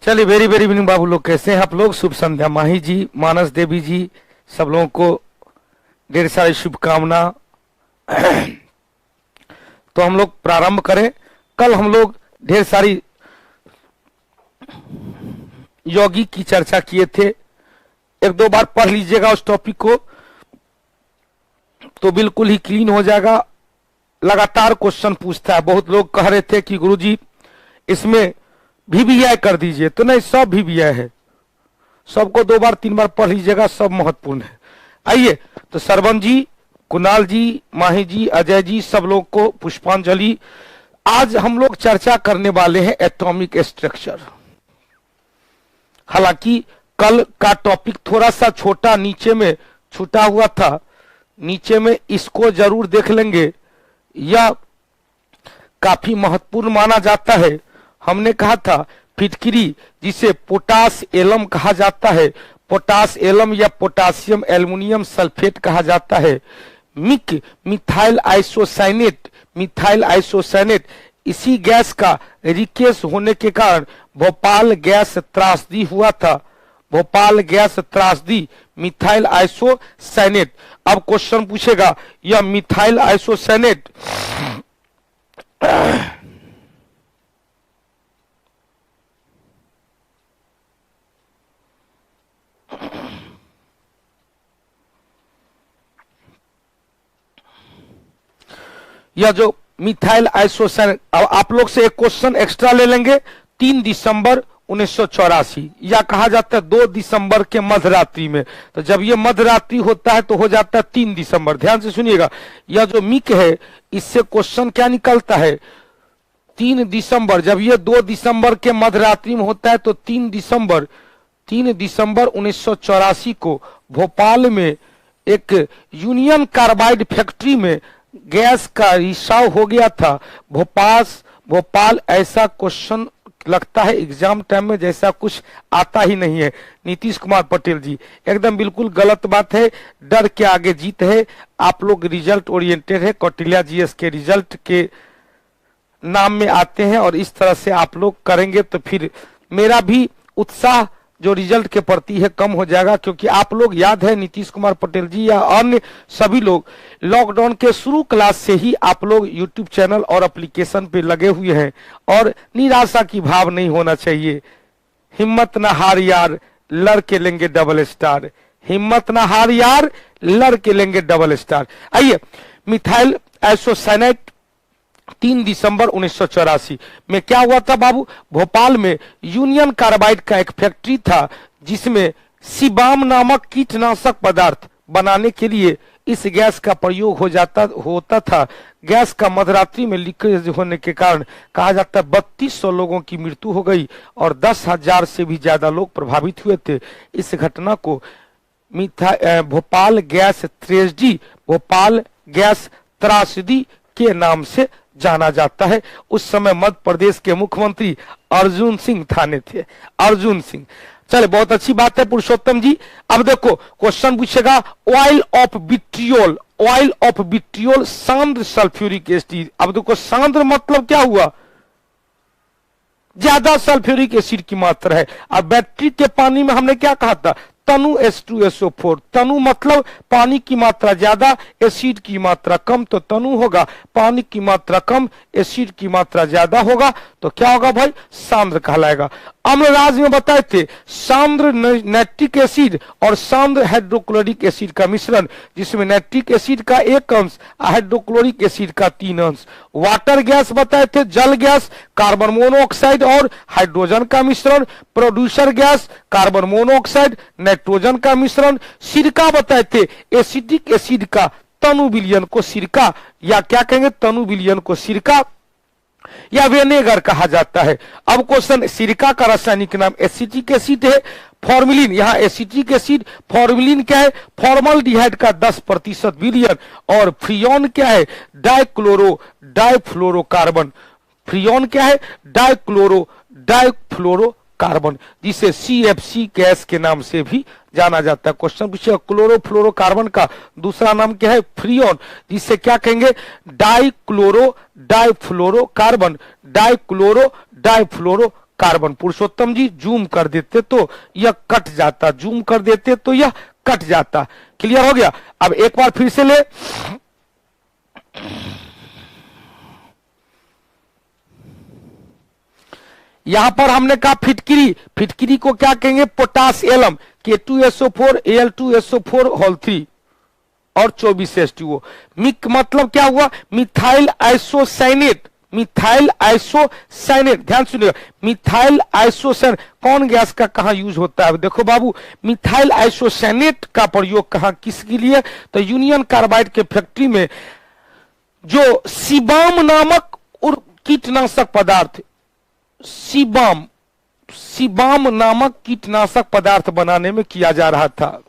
चलिए, very very evening बाबू लोग, कैसे हैं आप लोग? शुभ संध्या माही जी, मानस देवी जी, सब लोगों को ढेर सारी शुभकामना। तो हम लोग प्रारंभ करें। कल हम लोग ढेर सारी योगी की चर्चा किए थे, एक दो बार पढ़ लीजिएगा उस टॉपिक को तो बिल्कुल ही क्लीन हो जाएगा। लगातार क्वेश्चन पूछता है, बहुत लोग कह रहे थे कि गुरुजी इसमें VVI कर दीजिए, तो नहीं, सब VVI है, सबको दो बार तीन बार पढ़ लीजिएगा, सब महत्वपूर्ण है। आइए, तो सरवन जी, कुणाल जी, माही जी, अजय जी, सब लोग को पुष्पांजलि। आज हम लोग चर्चा करने वाले हैं एटॉमिक स्ट्रक्चर। हालांकि कल का टॉपिक थोड़ा सा छोटा नीचे में छूटा हुआ था, नीचे में इसको जरूर देख लेंगे, यह काफी महत्वपूर्ण माना जाता है। हमने कहा था फिटकिरी, जिसे पोटास एलम कहा जाता है, पोटास एलम या पोटासियम एल्युमिनियम सल्फेट कहा जाता है। मिथाइल आइसोसाइनेट, इसी गैस का लीकेज होने के कारण भोपाल गैस त्रासदी हुआ था, भोपाल गैस त्रासदी, मिथाइल आइसोसाइनेट। अब क्वेश्चन पूछेगा, यह मिथाइल आइसोसाइनेट यह जो मिथाइल आइसोसाइनेट, अब आप लोग से एक क्वेश्चन एक्स्ट्रा ले लेंगे। 3 दिसंबर 1984, या कहा जाता है 2 दिसंबर के मध्यरात्रि में, तो जब ये मध्यरात्रि होता है तो हो जाता है 3 दिसंबर। ध्यान से सुनिएगा, यह जो मिक है इससे क्वेश्चन क्या निकलता है, 3 दिसंबर, जब ये 2 दिसंबर के मध्यरात्रि में होता है तो 3 दिसंबर 1984 को भोपाल में एक यूनियन कार्बाइड फैक्ट्री में गैस का रिसाव हो गया था। भोपाल, ऐसा क्वेश्चन लगता है एग्जाम टाइम में जैसा कुछ आता ही नहीं है। नीतीश कुमार पटेल जी, एकदम बिल्कुल गलत बात है, डर के आगे जीत है। आप लोग रिजल्ट ओरिएंटेड है, कौटिल्या जीएस के रिजल्ट के नाम में आते हैं और इस तरह से आप लोग करेंगे तो फिर मेरा भी उत्साह जो रिजल्ट के प्रति है कम हो जाएगा, क्योंकि आप लोग याद है नीतीश कुमार पटेल जी या अन्य सभी लोग लॉकडाउन के शुरू क्लास से ही आप लोग यूट्यूब चैनल और एप्लीकेशन पे लगे हुए हैं, और निराशा की भाव नहीं होना चाहिए। हिम्मत ना हार यार, लड़ के लेंगे डबल स्टार, हिम्मत ना हार यार, लड़ के लेंगे डबल स्टार। आइए, मिथाइल आइसोसाइनेट 3 दिसंबर 1984 में क्या हुआ था बाबू? भोपाल में यूनियन कार्बाइड का एक फैक्ट्री था जिसमें सीबाम नामक कीटनाशक पदार्थ बनाने के लिए इस गैस का प्रयोग होता था। गैस का मध्यरात्रि में लीकेज होने के कारण कहा जाता है 3200 लोगों की मृत्यु हो गई और 10,000 से भी ज्यादा लोग प्रभावित हुए थे। इस घटना को भोपाल गैस त्रासदी के नाम से जाना जाता है। उस समय मध्य प्रदेश के मुख्यमंत्री अर्जुन सिंह थाने थे, अर्जुन सिंह। चले, बहुत अच्छी बात है पुरुषोत्तम जी। अब देखो क्वेश्चन पूछेगा, ऑयल ऑफ विट्रियोल सांद्र सल्फ्यूरिक एसिड। अब देखो सांद्र मतलब क्या हुआ, ज्यादा सल्फ्यूरिक एसिड की मात्रा है। अब बैटरी के पानी में हमने क्या कहा था, तनु H2SO4, तनु मतलब पानी की मात्रा ज्यादा, एसिड की मात्रा कम, तो तनु होगा, पानी की मात्रा कम, एसिड की मात्रा ज्यादा होगा, तो क्या होगा भाई, सांद्र कहलाएगा। अम्लराज में बताए थे सांद्र नाइट्रिक एसिड और सांद्र हाइड्रोक्लोरिक एसिड का मिश्रण, जिसमें नाइट्रिक एसिड का 1 अंश, हाइड्रोक्लोरिक एसिड का 3 अंश। वाटर गैस बताए थे जल गैस, कार्बन मोनोऑक्साइड और हाइड्रोजन का मिश्रण। Producer gas, carbon monoxide, nitrogen का मिश्रण। सिरका बताए थे एसिटिक एसिड का तनु विलयन को सिरका, या क्या कहेंगे, तनु विलयन को सिरका या विनेगर कहा जाता है। अब क्वेश्चन, सिरका का रासायनिक नाम एसिटिक एसिड है। फॉर्मेलिन, यहाँ एसिटिक एसिड, फॉर्मेलिन क्या है, फॉर्मल्डिहाइड का 10% विलयन, और फ्रियोन क्या है, डाइफ्लोरोकार्बन। फ्रियोन क्या है, डाइफ्लोरोकार्बन, जिसे CFC गैस के नाम से भी जाना जाता है। क्वेश्चन पूछेगा क्लोरोफ्लोरोकार्बन का दूसरा नाम क्या है, फ्रियोन, जिसे क्या कहेंगे, डाइफ्लोरोकार्बन, कार्बन। पुरुषोत्तम जी जूम कर देते तो यह कट जाता, जूम कर देते तो यह कट जाता। क्लियर हो गया। अब एक बार फिर से ले, यहां पर हमने कहा फिटकिरी, फिटकिरी को क्या कहेंगे, potash alum, K2SO4 Al2SO4 whole 3 और 24H2O। मिक मतलब क्या हुआ, मिथाइल आइसोसाइनेट, मिथाइल आइसोसाइनेट। ध्यान सुनिएगा, मिथाइल आइसोसाइनेट कौन गैस का कहां यूज होता है। देखो बाबू, मिथाइल आइसोसाइनेट का प्रयोग कहां किसके लिए, तो यूनियन कार्बाइड के फैक्ट्री में जो सीबाम नामक कीटनाशक पदार्थ, सीबाम नामक कीटनाशक पदार्थ बनाने में किया जा रहा था।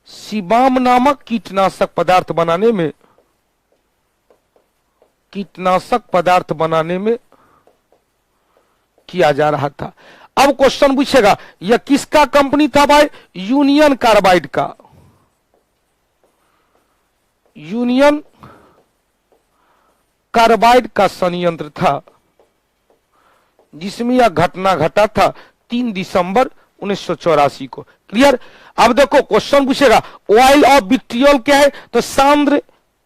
सीबाम नामक कीटनाशक पदार्थ बनाने में, कीटनाशक पदार्थ बनाने में किया जा रहा था। अब क्वेश्चन पूछेगा यह किसका कंपनी था भाई, यूनियन कार्बाइड का, यूनियन कार्बाइड का संयंत्र था जिसमें यह घटना घटा था 3 दिसंबर 1984 को। क्लियर। अब देखो क्वेश्चन पूछेगा ऑयल ऑफ विट्रियोल क्या है, तो सांद्र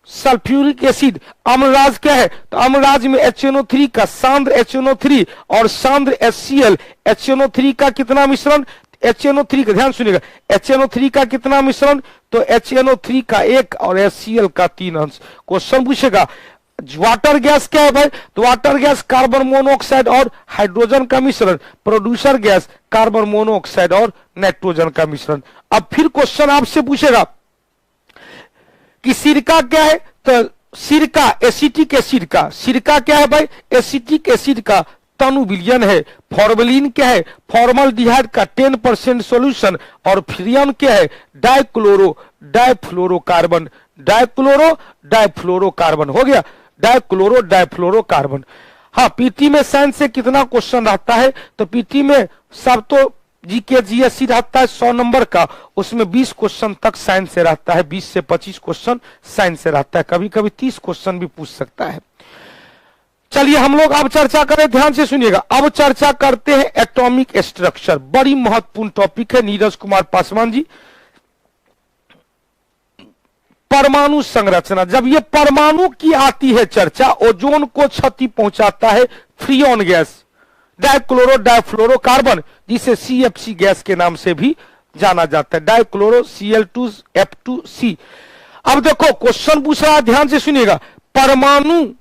सल्फ्यूरिक एसिड। अम्लराज क्या है, तो अम्लराज में HNO3 का सांद्र HNO3 और सांद्र HCl, HNO3 का कितना मिश्रण, HNO3 का, ध्यान सुनिएगा, HNO3 का कितना मिश्रण, तो HNO3 का 1 और HCl का 3 अंश। क्वेश्चन पूछेगा वाटर गैस क्या है भाई, तो वाटर गैस कार्बन मोनोऑक्साइड और हाइड्रोजन का मिश्रण, प्रोड्यूसर गैस कार्बन मोनोऑक्साइड और नाइट्रोजन का मिश्रण। अब फिर क्वेश्चन आपसे पूछेगा कि सिरका क्या है, तो सिरका एसिटिक एसिड का, सिरका क्या है भाई, एसिटिक एसिड का तनु विलयन है। फॉर्मेलिन क्या है, फॉर्मल्डिहाइड का 10% सॉल्यूशन। और फ्रियन क्या है, डाइक्लोरो डाइफ्लोरोकार्बन, डाइक्लोरो डाइफ्लोरोकार्बन। हो गया, डाइक्लोरो डाइफ्लोरोकार्बन। हाँ, पीटी में साइंस से कितना क्वेश्चन रहता है, तो पीटी में सब तो जीके जीएससी रहता है 100 नंबर का, उसमें 20 क्वेश्चन तक साइंस से रहता है, 20 से 25 क्वेश्चन साइंस से रहता है, कभी कभी 30 क्वेश्चन भी पूछ सकता है। चलिए हम लोग अब चर्चा करें, ध्यान से सुनिएगा। अब चर्चा करते हैं एटॉमिक स्ट्रक्चर, बड़ी महत्वपूर्ण टॉपिक है। नीरज कुमार पासवान जी, परमाणु संरचना, जब ये परमाणु की आती है चर्चा, ओजोन को क्षति पहुंचाता है फ्रियोन गैस, डाइक्लोरो डाइफ्लोरोकार्बन, जिसे CFC गैस के नाम से भी जाना जाता है, डाइक्लोरो Cl2F2C। अब देखो क्वेश्चन पूछ रहा है, ध्यान से सुनिएगा, परमाणु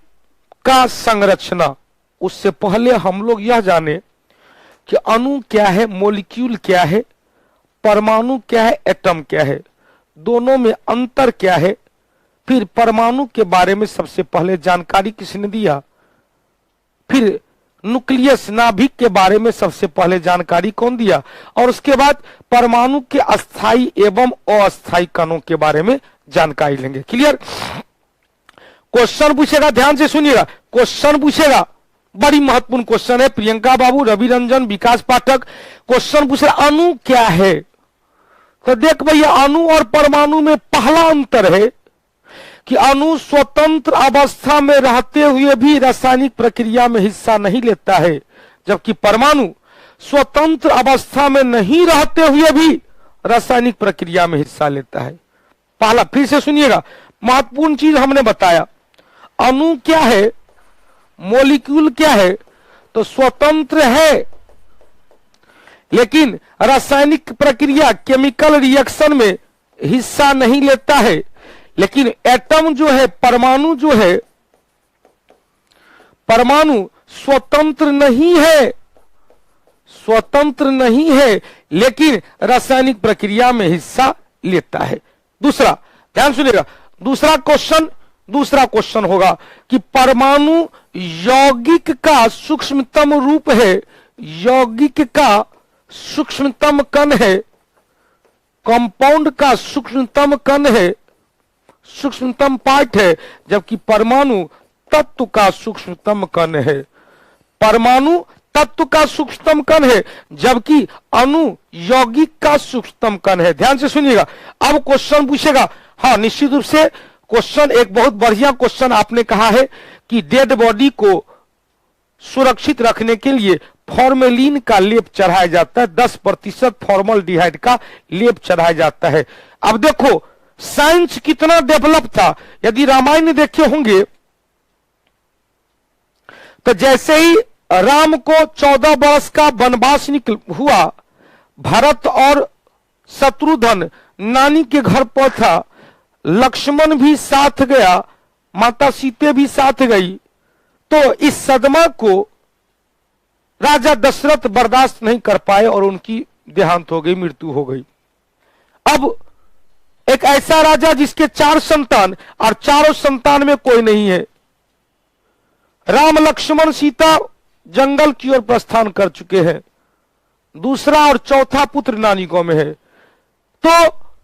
का संरचना। उससे पहले हम लोग यह जाने कि अणु क्या है, मॉलिक्यूल क्या है, परमाणु क्या है, एटम क्या है, दोनों में अंतर क्या है। फिर परमाणु के बारे में सबसे पहले जानकारी किसने दिया, फिर न्यूक्लियस नाभिक के बारे में सबसे पहले जानकारी कौन दिया, और उसके बाद परमाणु के अस्थायी एवं अस्थायी कणों के बारे में जानकारी लेंगे। क्लियर। क्वेश्चन पूछेगा, ध्यान से सुनिएगा, क्वेश्चन पूछेगा, बड़ी महत्वपूर्ण क्वेश्चन है। प्रियंका बाबू, रवि रंजन, विकास पाठक, क्वेश्चन पूछ रहा अणु क्या है, तो देख भैया अणु और परमाणु में पहला अंतर है कि अणु स्वतंत्र अवस्था में रहते हुए भी रासायनिक प्रक्रिया में हिस्सा नहीं लेता है, जबकि परमाणु स्वतंत्र अवस्था में नहीं रहते हुए भी रासायनिक प्रक्रिया में हिस्सा लेता है। पहला, फिर से सुनिएगा, महत्वपूर्ण चीज हमने बताया, अणु क्या है, मॉलिक्यूल क्या है, तो स्वतंत्र है लेकिन रासायनिक प्रक्रिया केमिकल रिएक्शन में हिस्सा नहीं लेता है। लेकिन एटम जो है, परमाणु जो है, परमाणु स्वतंत्र नहीं है, स्वतंत्र नहीं है लेकिन रासायनिक प्रक्रिया में हिस्सा लेता है। दूसरा, ध्यान सुनिएगा, दूसरा क्वेश्चन होगा कि परमाणु यौगिक का सूक्ष्मतम रूप है, यौगिक का सूक्ष्मतम कण है, कंपाउंड का सूक्ष्मतम कण है, सूक्ष्मतम पार्ट है, जबकि परमाणु तत्व का सूक्ष्मतम कण है। परमाणु तत्व का सूक्ष्मतम कण है जबकि अणु यौगिक का सूक्ष्मतम कण है। ध्यान से सुनिएगा। अब क्वेश्चन पूछेगा, हाँ निश्चित रूप से क्वेश्चन एक बहुत बढ़िया क्वेश्चन आपने कहा है कि डेड बॉडी को सुरक्षित रखने के लिए फॉर्मेलिन का लेप चढ़ाया जाता है, 10% फॉर्मल्डिहाइड का लेप चढ़ाया जाता है। अब देखो साइंस कितना डेवलप था। यदि रामायण देखे होंगे तो जैसे ही राम को 14 वर्ष का वनवास हुआ, भरत और शत्रुघ्न नानी के घर पर था, लक्ष्मण भी साथ गया, माता सीते भी साथ गई, तो इस सदमा को राजा दशरथ बर्दाश्त नहीं कर पाए और उनकी देहांत हो गई, मृत्यु हो गई। अब एक ऐसा राजा जिसके 4 संतान और चारों संतान में कोई नहीं है, राम लक्ष्मण सीता जंगल की ओर प्रस्थान कर चुके हैं, दूसरा और चौथा पुत्र नानी गांव में है, तो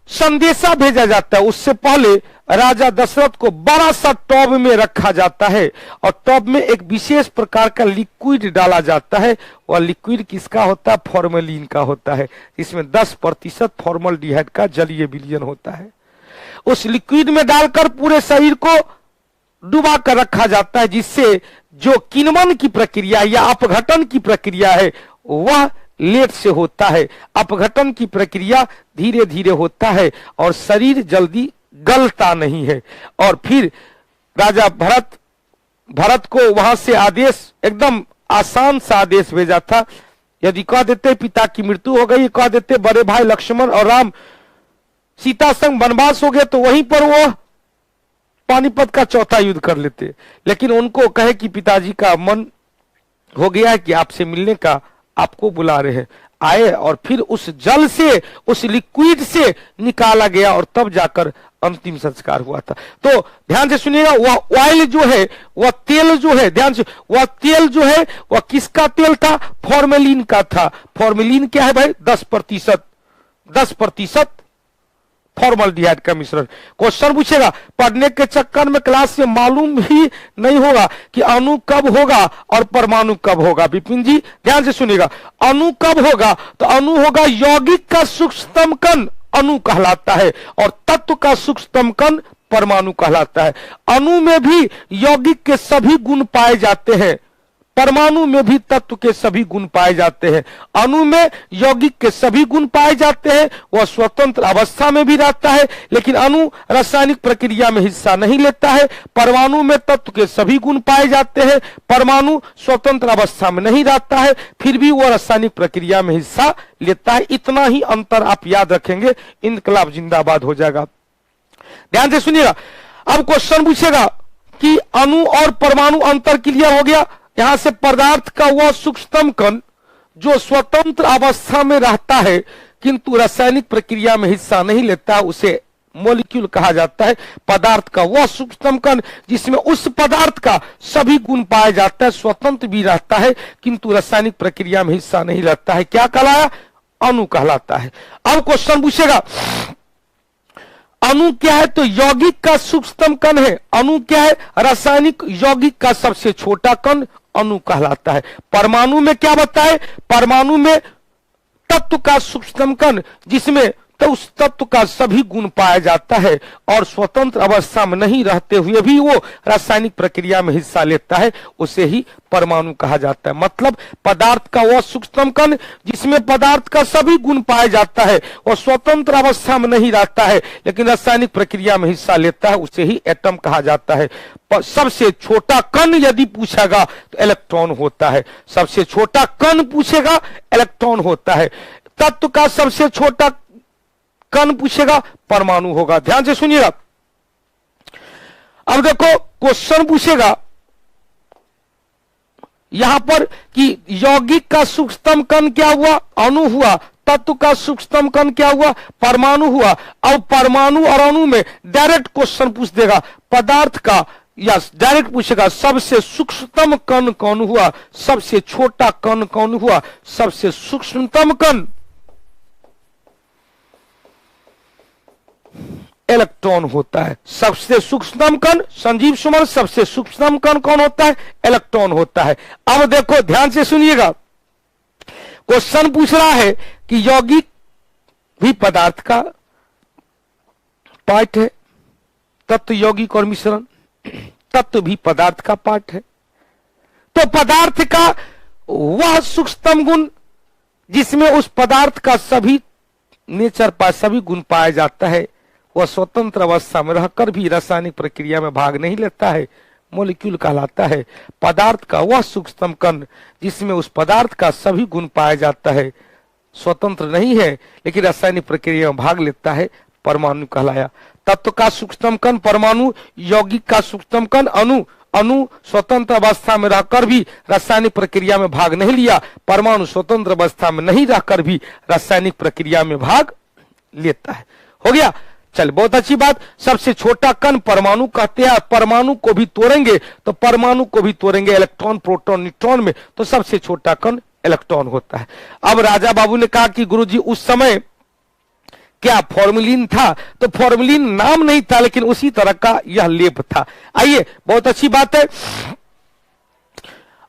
संदेशा भेजा जाता है। उससे पहले राजा दशरथ को बड़ा सा टब में रखा जाता है और टब में एक विशेष प्रकार का लिक्विड डाला जाता है। वह लिक्विड किसका होता है? फॉर्मेलिन का होता है। इसमें 10% फॉर्मल्डिहाइड का जलीय विलयन होता है। उस लिक्विड में डालकर पूरे शरीर को डुबा कर रखा जाता है, जिससे जो किण्वन की प्रक्रिया या अपघटन की प्रक्रिया है वह लेट से होता है। अपघटन की प्रक्रिया धीरे धीरे होता है और शरीर जल्दी गलता नहीं है। और फिर राजा भरत को वहां से आदेश, एकदम आसान सा आदेश भेजा था। यदि कह देते पिता की मृत्यु हो गई, कह देते बड़े भाई लक्ष्मण और राम सीता संग वनवास हो गए, तो वहीं पर वो पानीपत का चौथा युद्ध कर लेते। लेकिन उनको कहे कि पिताजी का मन हो गया है कि आपसे मिलने का, आपको बुला रहे हैं, आए और फिर उस जल से, उस लिक्विड से निकाला गया और तब जाकर अंतिम संस्कार हुआ था। तो ध्यान से सुनिएगा, वह ऑयल जो है, वह तेल जो है, ध्यान से, वह तेल जो है वह किसका तेल था? फॉर्मेलिन का था। फॉर्मेलिन क्या है भाई? 10% फॉर्मल्डिहाइड का मिश्रण। क्वेश्चन पूछेगा, पढ़ने के चक्कर में क्लास से मालूम ही नहीं होगा कि अणु कब होगा और परमाणु कब होगा। विपिन जी ध्यान से सुनिएगा, अणु कब होगा? तो अणु होगा यौगिक का सूक्ष्मतम कण अणु कहलाता है और तत्व का सूक्ष्मतम कण परमाणु कहलाता है। अणु में भी यौगिक के सभी गुण पाए जाते हैं, परमाणु में भी तत्व के सभी गुण पाए जाते हैं। अणु में यौगिक के सभी गुण पाए जाते हैं, वह स्वतंत्र अवस्था में भी रहता है, लेकिन अणु रासायनिक प्रक्रिया में हिस्सा नहीं लेता है। परमाणु में तत्व के सभी गुण पाए जाते हैं, परमाणु स्वतंत्र अवस्था में नहीं रहता है, फिर भी वह रासायनिक प्रक्रिया में हिस्सा लेता है। इतना ही अंतर आप याद रखेंगे, इनकलाब जिंदाबाद हो जाएगा। ध्यान से सुनिएगा, अब क्वेश्चन पूछेगा कि अणु और परमाणु अंतर क्लियर हो गया। यहां से पदार्थ का वह सूक्ष्मतम कण जो स्वतंत्र अवस्था में रहता है किंतु रासायनिक प्रक्रिया में हिस्सा नहीं लेता, उसे मॉलिक्यूल कहा जाता है। पदार्थ का वह सूक्ष्मतम कण जिसमें उस पदार्थ का सभी गुण पाया जाता है, स्वतंत्र भी रहता है किंतु रासायनिक प्रक्रिया में हिस्सा नहीं लेता है, क्या कहलाया? अणु कहलाता है। अब क्वेश्चन पूछेगा, अणु क्या है? तो यौगिक का सूक्ष्मतम कण है। अणु क्या है? रासायनिक यौगिक का सबसे छोटा कण अणु कहलाता है। परमाणु में क्या बताए? परमाणु में तत्व का सूक्ष्मतम कण जिसमें तो उस तत्व का सभी गुण पाया जाता है और स्वतंत्र अवस्था में नहीं रहते हुए भी वो रासायनिक प्रक्रिया में हिस्सा लेता है, उसे ही परमाणु कहा जाता है। मतलब पदार्थ का वह सूक्ष्मतम कण जिसमें पदार्थ का सभी गुण पाया जाता है, वह स्वतंत्र अवस्था में नहीं रहता है लेकिन रासायनिक प्रक्रिया में हिस्सा लेता है, उसे ही एटम कहा जाता है। सबसे छोटा कण यदि पूछेगा तो इलेक्ट्रॉन होता है। सबसे छोटा कण पूछेगा, इलेक्ट्रॉन होता है। तत्व का सबसे छोटा कण पूछेगा, परमाणु होगा। ध्यान से सुनिएगा, अब देखो क्वेश्चन पूछेगा यहां पर कि यौगिक का सूक्ष्मतम कण क्या हुआ? अणु हुआ। तत्व का सूक्ष्मतम कण क्या हुआ? परमाणु हुआ। अब परमाणु और अणु में डायरेक्ट क्वेश्चन पूछ देगा पदार्थ का, या डायरेक्ट पूछेगा सबसे सूक्ष्मतम कण कौन हुआ, सबसे छोटा कण कौन हुआ, सबसे सूक्ष्मतम कण इलेक्ट्रॉन होता है। सबसे सूक्ष्मतम कण, संजीव सुमन, सबसे सूक्ष्मतम कण कौन होता है? इलेक्ट्रॉन होता है। अब देखो ध्यान से सुनिएगा, क्वेश्चन पूछ रहा है कि यौगिक भी पदार्थ का पार्ट है, तत्व यौगिक और मिश्रण, तत्व भी पदार्थ का पार्ट है। तो पदार्थ का वह सूक्ष्मतम गुण जिसमें उस पदार्थ का सभी नेचर पर सभी गुण पाया जाता है, वह स्वतंत्र अवस्था में रहकर भी रासायनिक प्रक्रिया में भाग नहीं लेता है, मॉलिक्यूल कहलाता है। पदार्थ का वह सूक्ष्मतम कण जिसमें उस पदार्थ का सभी गुण पाया जाता है, स्वतंत्र नहीं है लेकिन रासायनिक प्रक्रिया में भाग लेता है, परमाणु कहलाया। तत्व का सूक्ष्मतम कण परमाणु, यौगिक का सूक्ष्मतम कण अणु। अणु स्वतंत्र अवस्था में रहकर भी रासायनिक प्रक्रिया में भाग नहीं लिया, परमाणु स्वतंत्र अवस्था में नहीं रहकर भी रासायनिक प्रक्रिया में भाग लेता है। हो गया, चल बहुत अच्छी बात। सबसे छोटा कण परमाणु कहते हैं। परमाणु को भी तोड़ेंगे तो परमाणु को भी तोड़ेंगे इलेक्ट्रॉन, प्रोटॉन, न्यूट्रॉन में, तो सबसे छोटा कण इलेक्ट्रॉन होता है। अब राजा बाबू ने कहा कि गुरुजी उस समय क्या फॉर्मुलिन था? तो फॉर्मुलिन नाम नहीं था लेकिन उसी तरह का यह लेप था। आइए, बहुत अच्छी बात है।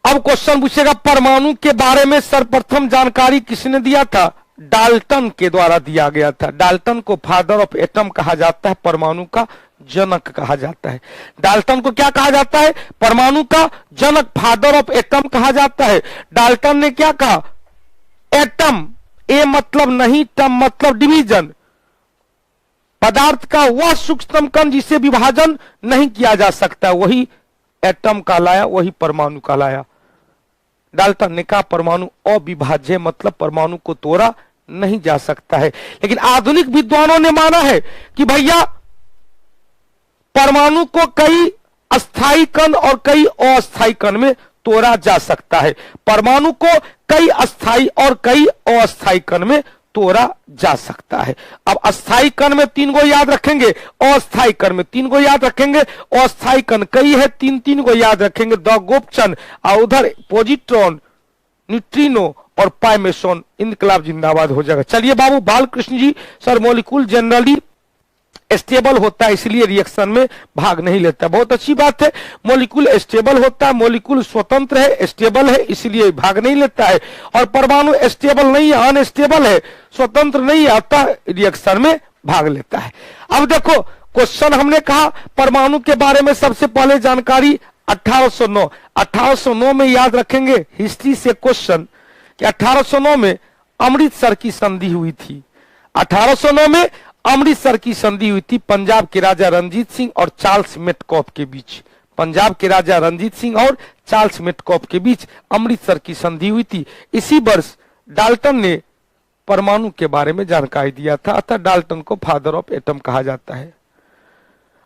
अब क्वेश्चन पूछेगा परमाणु के बारे में सर्वप्रथम जानकारी किसने दिया था? डाल्टन के द्वारा दिया गया था। डाल्टन को फादर ऑफ एटम कहा जाता है, परमाणु का जनक कहा जाता है। डाल्टन को क्या कहा जाता है? परमाणु का जनक, फादर ऑफ एटम कहा जाता है। डाल्टन ने क्या कहा? एटम, ए मतलब नहीं, टम मतलब डिवीजन, पदार्थ का वह सूक्ष्मतम कण जिसे विभाजन नहीं किया जा सकता, वही एटम कहलाया, वही परमाणु कहलाया। डाल्टन ने कहा परमाणु अविभाज्य, मतलब परमाणु को तोड़ा नहीं जा सकता है। लेकिन आधुनिक विद्वानों ने माना है कि भैया परमाणु को कई अस्थायी कण और कई अस्थायी कण में तोड़ा जा सकता है। परमाणु को कई अस्थायी और कई अस्थायी कण में तोड़ा जा सकता है। अब अस्थायी कण में 3 गो याद रखेंगे, अस्थायी कण में 3 गो याद रखेंगे। अस्थायी कण कई है, 3 गो याद रखेंगे। द गोपचन, और उधर पॉजिट्रॉन, न्यूट्रिनो और पाइमेसॉन। इनकलाब जिंदाबाद हो जाएगा। चलिए बाबू बालकृष्ण जी, सर मॉलिक्यूल जनरली स्टेबल होता है इसलिए रिएक्शन में भाग नहीं लेता। बहुत अच्छी बात है, मॉलिक्यूल स्टेबल होता है, मॉलिक्यूल स्वतंत्र है, स्टेबल है, इसलिए भाग नहीं लेता है। और परमाणु स्टेबल नहीं है, अनस्टेबल है, स्वतंत्र नहीं है, अतः रिएक्शन में भाग लेता है। अब देखो क्वेश्चन हमने कहा परमाणु के बारे में सबसे पहले जानकारी 1809 में याद रखेंगे हिस्ट्री से क्वेश्चन कि 1809 में अमृतसर की संधि हुई थी। 1809 में अमृतसर की संधि हुई थी पंजाब के राजा रणजीत सिंह और चार्ल्स मेटकॉफ के बीच। पंजाब के राजा रणजीत सिंह और चार्ल्स मेटकॉफ के बीच अमृतसर की संधि हुई थी। इसी वर्ष डाल्टन ने परमाणु के बारे में जानकारी दिया था, अतः डाल्टन को फादर ऑफ एटम कहा जाता है।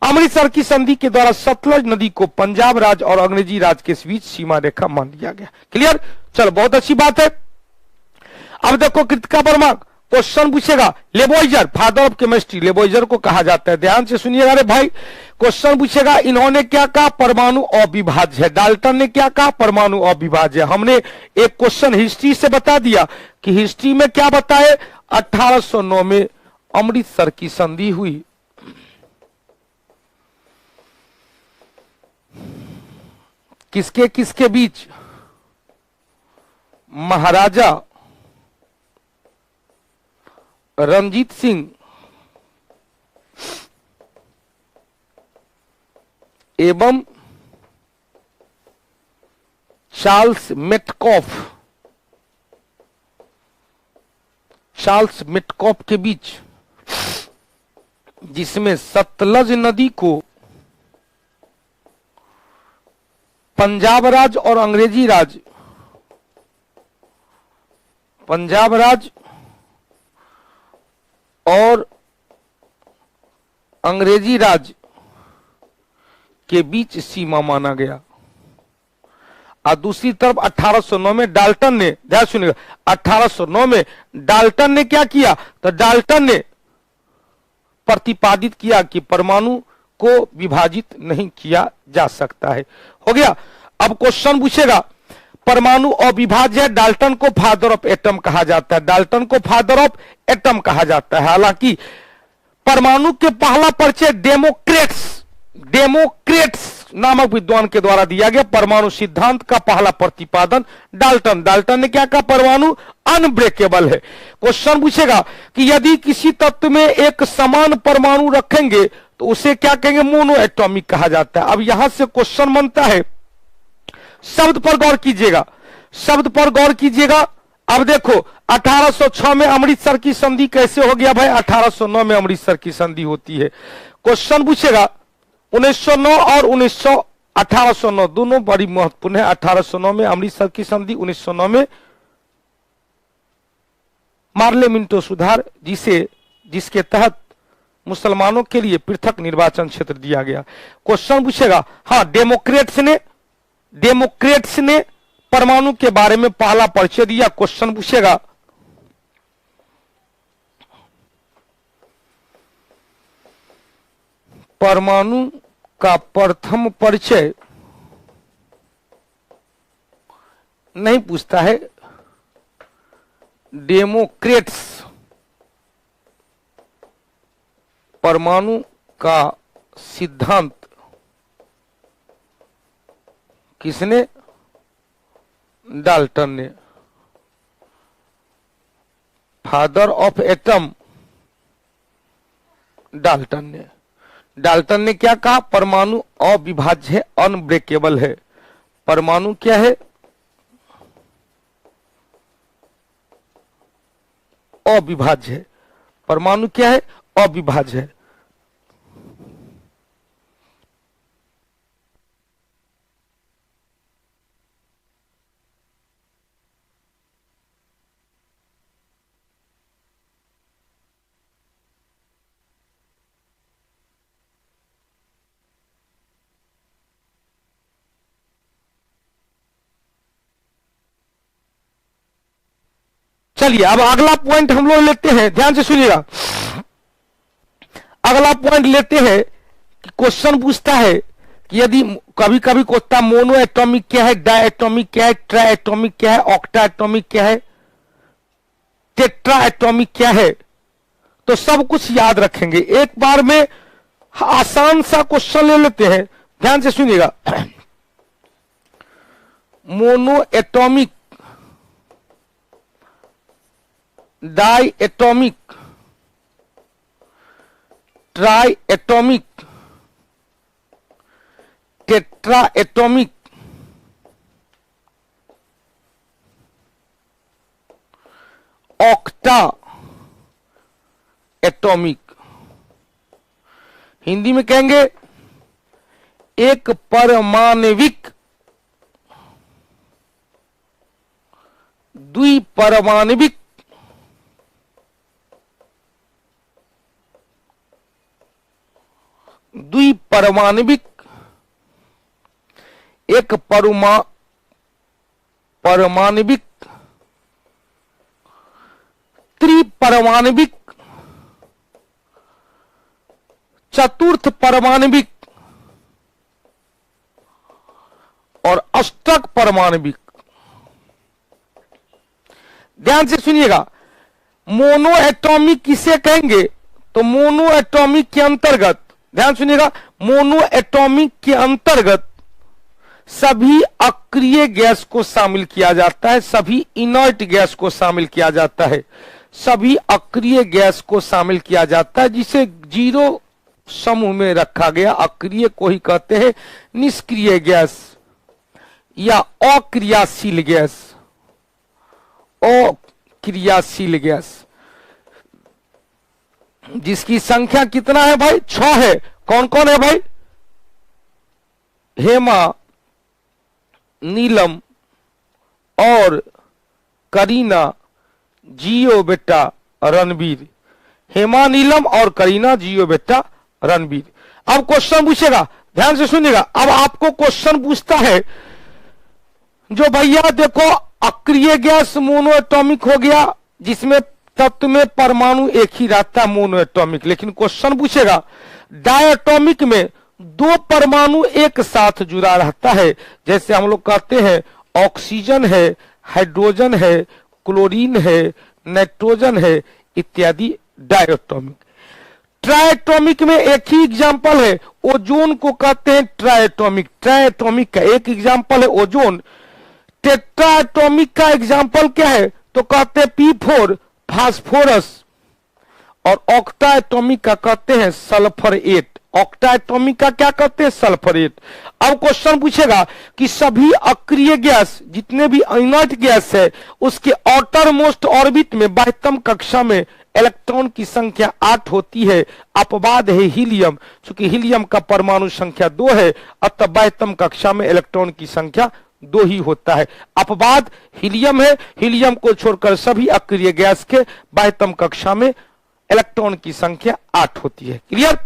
अमृतसर की संधि के द्वारा सतलज नदी को पंजाब राज और अंग्रेजी राज के बीच सीमा रेखा मान लिया गया। क्लियर? चलो बहुत अच्छी बात है। अब देखो कृतिका वर्मा क्वेश्चन पूछेगा, लेबोइजर फादर ऑफ केमिस्ट्री, लेबोइजर को कहा जाता है। ध्यान से सुनिएगा रे भाई, क्वेश्चन पूछेगा इन्होंने क्या कहा? परमाणु अविभाज्य है। डाल्टन ने क्या कहा? परमाणु अविभाज्य। हमने एक क्वेश्चन हिस्ट्री से बता दिया कि हिस्ट्री में क्या बताए? 1809 में अमृतसर की संधि हुई। किसके किसके बीच? महाराजा रणजीत सिंह एवं चार्ल्स मेटकॉफ के बीच, जिसमें सतलज नदी को पंजाब राज और अंग्रेजी राज, पंजाब राज और अंग्रेजी राज के बीच सीमा माना गया। और दूसरी तरफ 1809 में डाल्टन ने, ध्यान सुनिएगा, 1809 में डाल्टन ने क्या किया? तो डाल्टन ने प्रतिपादित किया कि परमाणु को विभाजित नहीं किया जा सकता है। हो गया। अब क्वेश्चन पूछेगा परमाणु अविभाज्य है, डाल्टन को फादर ऑफ एटम कहा जाता है। डाल्टन को फादर ऑफ एटम कहा जाता है। हालांकि परमाणु के पहला परिचय डेमोक्रेट्स नामक विद्वान के द्वारा दिया गया। परमाणु सिद्धांत का पहला प्रतिपादन डाल्टन ने क्या कहा? परमाणु अनब्रेकेबल है। क्वेश्चन पूछेगा कि यदि किसी तत्व में एक समान परमाणु रखेंगे तो उसे क्या कहेंगे? मोनो एटॉमिक कहा जाता है। अब यहां से क्वेश्चन बनता है, शब्द पर गौर कीजिएगा, शब्द पर गौर कीजिएगा। अब देखो 1806 में अमृतसर की संधि कैसे हो गया भाई? 1809 में अमृतसर की संधि होती है। क्वेश्चन पूछेगा 1909 और 1809 दोनों बड़ी महत्वपूर्ण है। 1809 में अमृतसर की संधि, 1909 में मार्ले मिंटो सुधार, जिसके तहत मुसलमानों के लिए पृथक निर्वाचन क्षेत्र दिया गया। क्वेश्चन पूछेगा, हाँ, डेमोक्रेट्स ने परमाणु के बारे में पहला परिचय दिया। क्वेश्चन पूछेगा, परमाणु का प्रथम परिचय नहीं पूछता है, डेमोक्रेट्स परमाणु का सिद्धांत किसने? डाल्टन ने। फादर ऑफ एटम डाल्टन ने। डाल्टन ने क्या कहा? परमाणु अविभाज्य है, अनब्रेकेबल है। परमाणु क्या है? अविभाज्य है। परमाणु क्या है? अविभाज्य है। चलिए अब अगला पॉइंट हम लोग लेते हैं, ध्यान से सुनिएगा। अगला पॉइंट लेते हैं कि क्वेश्चन पूछता है कि यदि कभी कभी पूछता मोनो एटॉमिक क्या है, डाई एटॉमिक क्या है, ट्राई एटॉमिक क्या है, ऑक्टा एटॉमिक क्या है, टेट्रा एटॉमिक क्या है, तो सब कुछ याद रखेंगे। एक बार में आसान सा क्वेश्चन ले लेते हैं, ध्यान से सुनिएगा। Mono atomic, di atomic, tri atomic, tetra atomic, octa atomic. Hindi में कहेंगे एक परमाणविक, द्विपरमाणविक, द्विपरमाणविक, एक परमाणविक, त्रिपरमाणविक, चतुर्थ परमाणविक और अष्टक परमाणविक। ध्यान से सुनिएगा, मोनो एटॉमिक किसे कहेंगे? तो मोनो एटॉमिक के अंतर्गत, ध्यान सुनिएगा, मोनो एटॉमिक के अंतर्गत सभी अक्रिय गैस को शामिल किया जाता है, सभी इनर्ट गैस को शामिल किया जाता है, सभी अक्रिय गैस को शामिल किया जाता है, जिसे जीरो समूह में रखा गया। अक्रिय को ही कहते हैं निष्क्रिय गैस या अक्रियाशील गैस, अक्रियाशील गैस, जिसकी संख्या कितना है भाई? 6 है। कौन कौन है भाई? हेमा, नीलम और करीना, जियो बेटा रणबीर। हेमा, नीलम और करीना, जियो बेटा रणबीर। अब क्वेश्चन पूछेगा, ध्यान से सुनिएगा। अब आपको क्वेश्चन पूछता है जो भैया देखो अक्रिय गैस मोनो एटॉमिक हो गया, जिसमें तत्व में परमाणु एक ही रहता है, मोनो एटॉमिक। लेकिन क्वेश्चन पूछेगा डायटॉमिक में 2 परमाणु एक साथ जुड़ा रहता है, जैसे हम लोग कहते हैं ऑक्सीजन है, हाइड्रोजन है, क्लोरीन है, नाइट्रोजन है इत्यादि, डायटॉमिक। ट्राइएटॉमिक में एक ही एग्जाम्पल है, ओजोन को कहते हैं ट्राइएटॉमिक। ट्राइएटॉमिक का एक एग्जाम्पल है ओजोन। टेट्राएटॉमिक का एग्जाम्पल क्या है? तो कहते हैं P4 फास्फोरस। और ऑक्टाएटॉमिक का कहते हैं सल्फर 8। ऑक्टा एटॉमिक का क्या कहते हैं, सल्फरेट। अब क्वेश्चन पूछेगा कि सभी अक्रिय गैस, जितने भी इनर्ट गैस है, उसके आउटर मोस्ट ऑर्बिट में बाह्यतम कक्षा में इलेक्ट्रॉन की संख्या 8 होती है। अपवाद है हीलियम, क्योंकि हीलियम का परमाणु संख्या 2 है, अतः बाह्यतम कक्षा में इलेक्ट्रॉन की संख्या 2 ही होता है। अपवाद हीलियम है, हीलियम को छोड़कर सभी अक्रिय गैस के बाह्यतम कक्षा में इलेक्ट्रॉन की संख्या 8 होती है। क्लियर।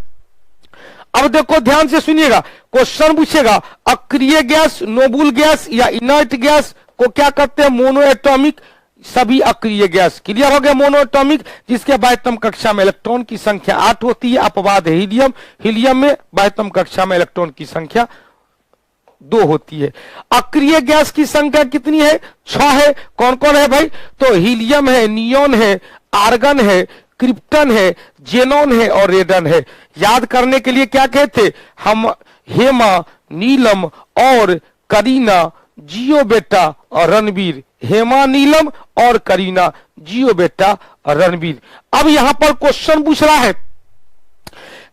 अब देखो ध्यान से सुनिएगा, क्वेश्चन पूछेगा अक्रिय गैस, नोबल गैस या इनर्ट गैस को क्या कहते हैं, मोनो एटॉमिक। सभी अक्रिय गैस, क्लियर हो गया, मोनो एटॉमिक जिसके बाह्यतम कक्षा में इलेक्ट्रॉन की संख्या 8 होती है। अपवाद है हीलियम, हीलियम में बाह्यतम कक्षा में इलेक्ट्रॉन की संख्या 2 होती है। अक्रिय गैस की संख्या कितनी है, 6 है। कौन कौन है भाई, तो हीलियम है, नियोन है, आर्गन है, क्रिप्टन है, जेनॉन है और रेडन है। याद करने के लिए क्या कहते हम, हेमा, नीलम और करीना, जियो बेटा और रणवीर। हेमा, नीलम और करीना, जियो बेटा और रणवीर। अब यहां पर क्वेश्चन पूछ रहा है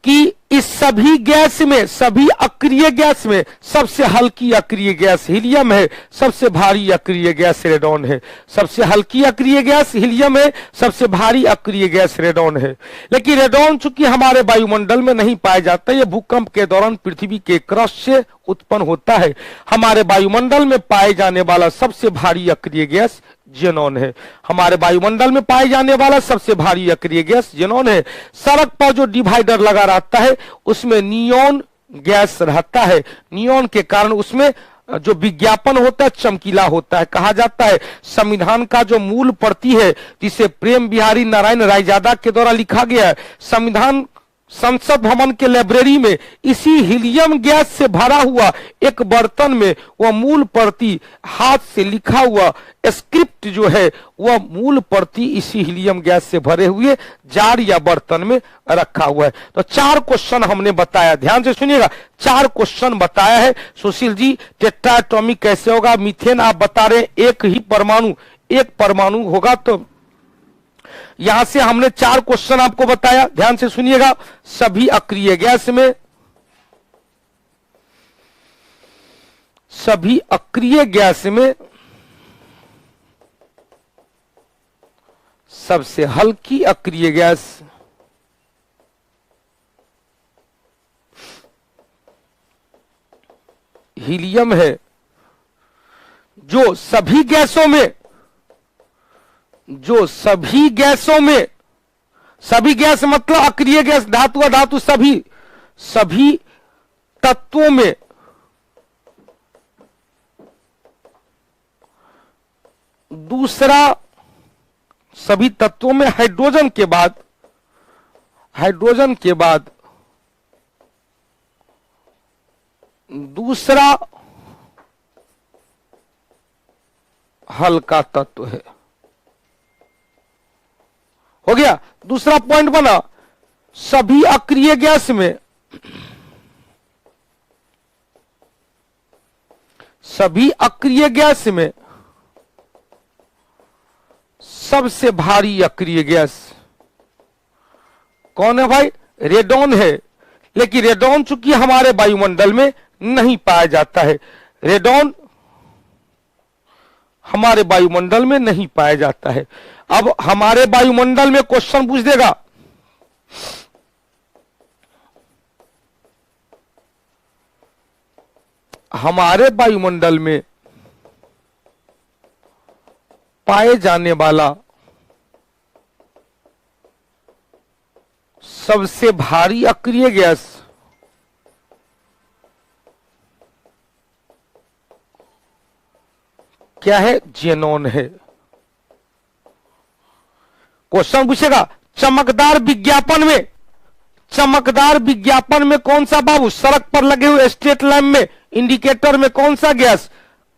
कि इस सभी गैस में, सभी अक्रिय गैस में सबसे हल्की अक्रिय गैस हीलियम है, सबसे भारी अक्रिय गैस रेडॉन है। सबसे हल्की अक्रिय गैस हीलियम है, सबसे भारी अक्रिय गैस रेडॉन है। लेकिन रेडॉन चूंकि हमारे वायुमंडल में नहीं पाया जाता, यह भूकंप के दौरान पृथ्वी के क्रस्ट से उत्पन्न होता है। हमारे वायुमंडल में पाए जाने वाला सबसे भारी अक्रिय गैस जेनॉन है। हमारे वायुमंडल में पाए जाने वाला सबसे भारी अक्रिय गैस जेनॉन है। सड़क पर जो डिवाइडर लगा रहता है उसमें नियोन गैस रहता है। नियोन के कारण उसमें जो विज्ञापन होता है चमकीला होता है। कहा जाता है संविधान का जो मूल प्रति है, जिसे प्रेम बिहारी नारायण रायजादा के द्वारा लिखा गया है, संविधान संसद भवन के लाइब्रेरी में इसी हीलियम गैस से भरा हुआ एक बर्तन में वह मूल प्रति, हाथ से लिखा हुआ स्क्रिप्ट जो है, वह मूल प्रति इसी हीलियम गैस से भरे हुए जार या बर्तन में रखा हुआ है। तो 4 क्वेश्चन हमने बताया, ध्यान से सुनिएगा, 4 क्वेश्चन बताया है। सुशील जी टेट्रा एटॉमिक कैसे होगा, मीथेन आप बता रहे एक ही परमाणु, एक परमाणु होगा। तो यहां से हमने 4 क्वेश्चन आपको बताया, ध्यान से सुनिएगा। सभी अक्रिय गैस में, सभी अक्रिय गैस में सबसे हल्की अक्रिय गैस हीलियम है, जो सभी गैसों में, जो सभी गैसों में, सभी गैस मतलब अक्रिय गैस, धातु अधातु, सभी तत्वों में दूसरा, सभी तत्वों में हाइड्रोजन के बाद, हाइड्रोजन के बाद दूसरा हल्का तत्व है। हो गया, दूसरा पॉइंट बना, सभी अक्रिय गैस में, सभी अक्रिय गैस में सबसे भारी अक्रिय गैस कौन है भाई, रेडॉन है। लेकिन रेडॉन चूंकि हमारे वायुमंडल में नहीं पाया जाता है, रेडॉन हमारे वायुमंडल में नहीं पाया जाता है। अब हमारे वायुमंडल में क्वेश्चन पूछ देगा, हमारे वायुमंडल में पाए जाने वाला सबसे भारी अक्रिय गैस क्या है, जेनॉन है। क्वेश्चन पूछेगा चमकदार विज्ञापन में, चमकदार विज्ञापन में कौन सा बाबू, सड़क पर लगे हुए स्ट्रीट लैंप में इंडिकेटर में कौन सा गैस,